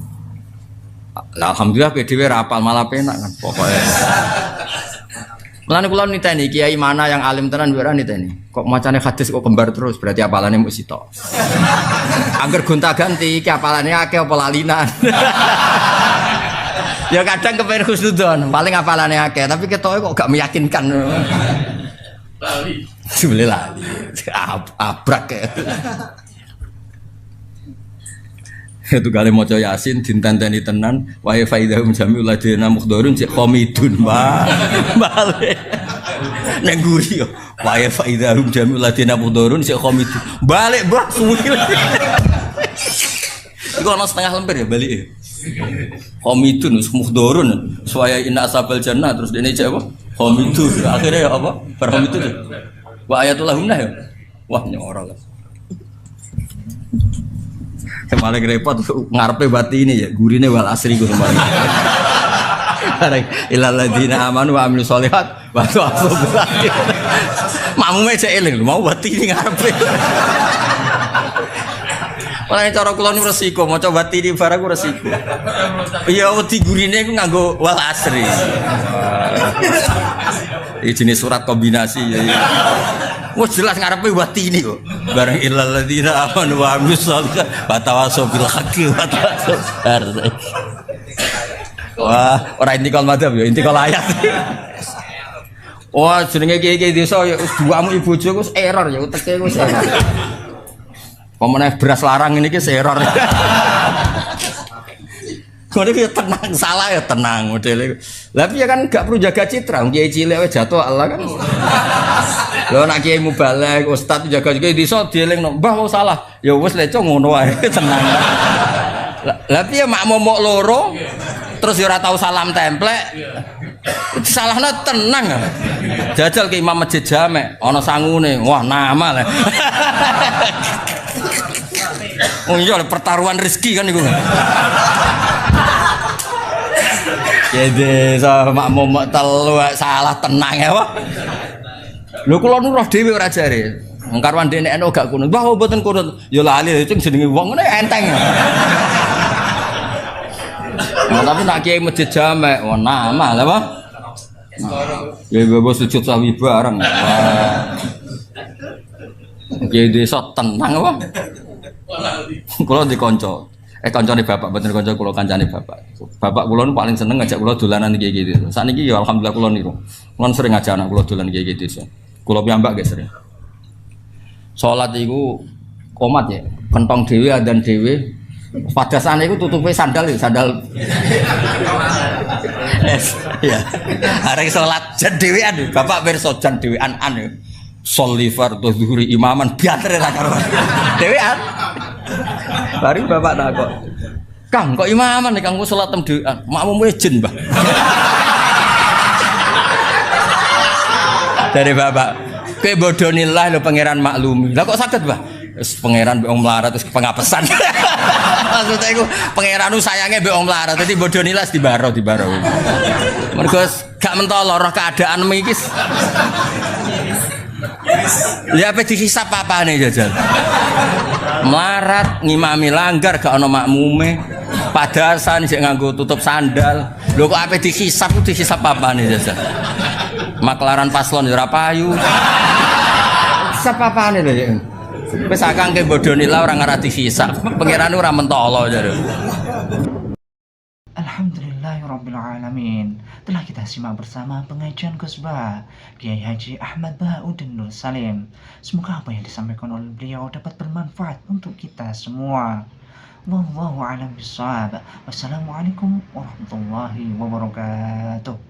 Lah alhamdulillah PDW rapal malah penak kan pokoknya. Mulane kula niteni kiai mana yang alim tenan ora niteni. Kok macane hadis kok kembar terus berarti apalane mung sitok. Angger gonta-ganti iki apalane akeh apa lalinan. Ya kadang kepen husnudzon, paling apalane akeh tapi ketoke kok gak meyakinkan. Lali. Sebele lali. Abrak ya. Itu kali maca Yasin dintenteni tenan wa faidahum jami'ul ladina mukhdharun cek khamidun balik nang guri yo wa faidahum jami'ul ladina mukhdharun cek khamidun balik bro suwi iku ana setengah lembar ya balik khamidun mukhdharun suaya inna asabal jannah terus dene cek apa khamidun akhirnya ya apa berhamidun wa ayatul lahum ya wah nyorol paling repot ngarepe bati ini ya gurine wal asri ku kemarin. Ilal ladina amanu wa amilus sholihat wa tawassaw bil haqqi. Makmume cek eling mau bati ini ngarepe. Mulane cara kula nu resiko maca bati di barang ku resiko. Iya wedi gurine ku nganggo wal asri. Iki jenis surat kombinasi ya. Wes jelas ngarepe wati ini kok. Barang illal ladzina amanu wa amilus sholihat wa tawassaw bil haqqi wa tawassaw. Wah, ora intikal madzhab ya, intikal ayat. Wah, jenenge kiai-kiai desa ya duamu ibu bojo wis error ya, uteke wis error. Pemene beras larang ini ki error. Ngono ki tenang, salah ya tenang modele. Lah piye kan gak perlu jaga citra, kiai cilik wae jatuh Allah kan. Lho nek kiai mubalek, ustaz jaga kiai desa dielingno, "Mbah wong salah." Ya wis leco ngono wae, tenang. Lah piye mak momok loro terus ya ora tau salam templek. Salahna tenang. Jajal ke imam masjid jamek, ana sangune. Wah, nama lah. Oh iya pertaruhan rezeki kan iku. Jadi sama momok telu salah tenang ya Pak. Lho kula nu roh dhewe ora jare. Wong karwan dene eno gak kunut. Wah mboten kunut. Ya lali itu jenenge wong ngene enteng. Nah, tapi nak kiai masjid jamek, wah nama lah Pak. Ya bebas sujud sawi bareng. Wah. Kiai desa tenang apa? Kula dikonco. Kancane bapak mboten kanca kula kancane bapak. Bapak kula nu paling seneng ngajak kula dolanan iki gitu. Sakniki ya alhamdulillah kula niru. Kula sering ngajak anak kula dolan iki gitu. Kula piyambak nggih sering. Salat iku qomat ya, kentong dhewe adzan dhewe. Padasane iku tutupe sandal ya, sandal. Ya. Arek salat jan dhewean bapak pirsa jan dhewean ya. Sholli fardhu zuhri imaman biatre ra karo. Dhewean. Bari bapak takok. Kang kok imaman nek kanggo salat tem dhewean, makmum ejin, Mbah. Dari bapak, kowe bodonilah lho pangeran maklumi. Lah kok saged, Mbah? Wis pangeran mbek wong melarat terus pengapesan. Maksudnya iku pangeran sayange mbek wong melarat, dadi bodonilah dibaro. Mergo gak mentolo roh keadaan iki. Lihat apa dihisap apane jajal. Melarat ngimami langgar gak ana makmume. Padasan sik nganggo tutup sandal. Lho kok ape dihisap apane jajal. Maklaran paslon ya ora payu. Hisap apane lho ya. Wis akang ke bodoni lah ora ngarati hisap. Pangeran ora mentolo jare. Alhamdulillahirrabbilalamin. Telah kita simak bersama pengajian khutbah Kiai Haji Ahmad Bahauddin Nur Salim. Semoga apa yang disampaikan oleh beliau dapat bermanfaat untuk kita semua. Wallahu a'lam bishawab. Wassalamualaikum warahmatullahi wabarakatuh.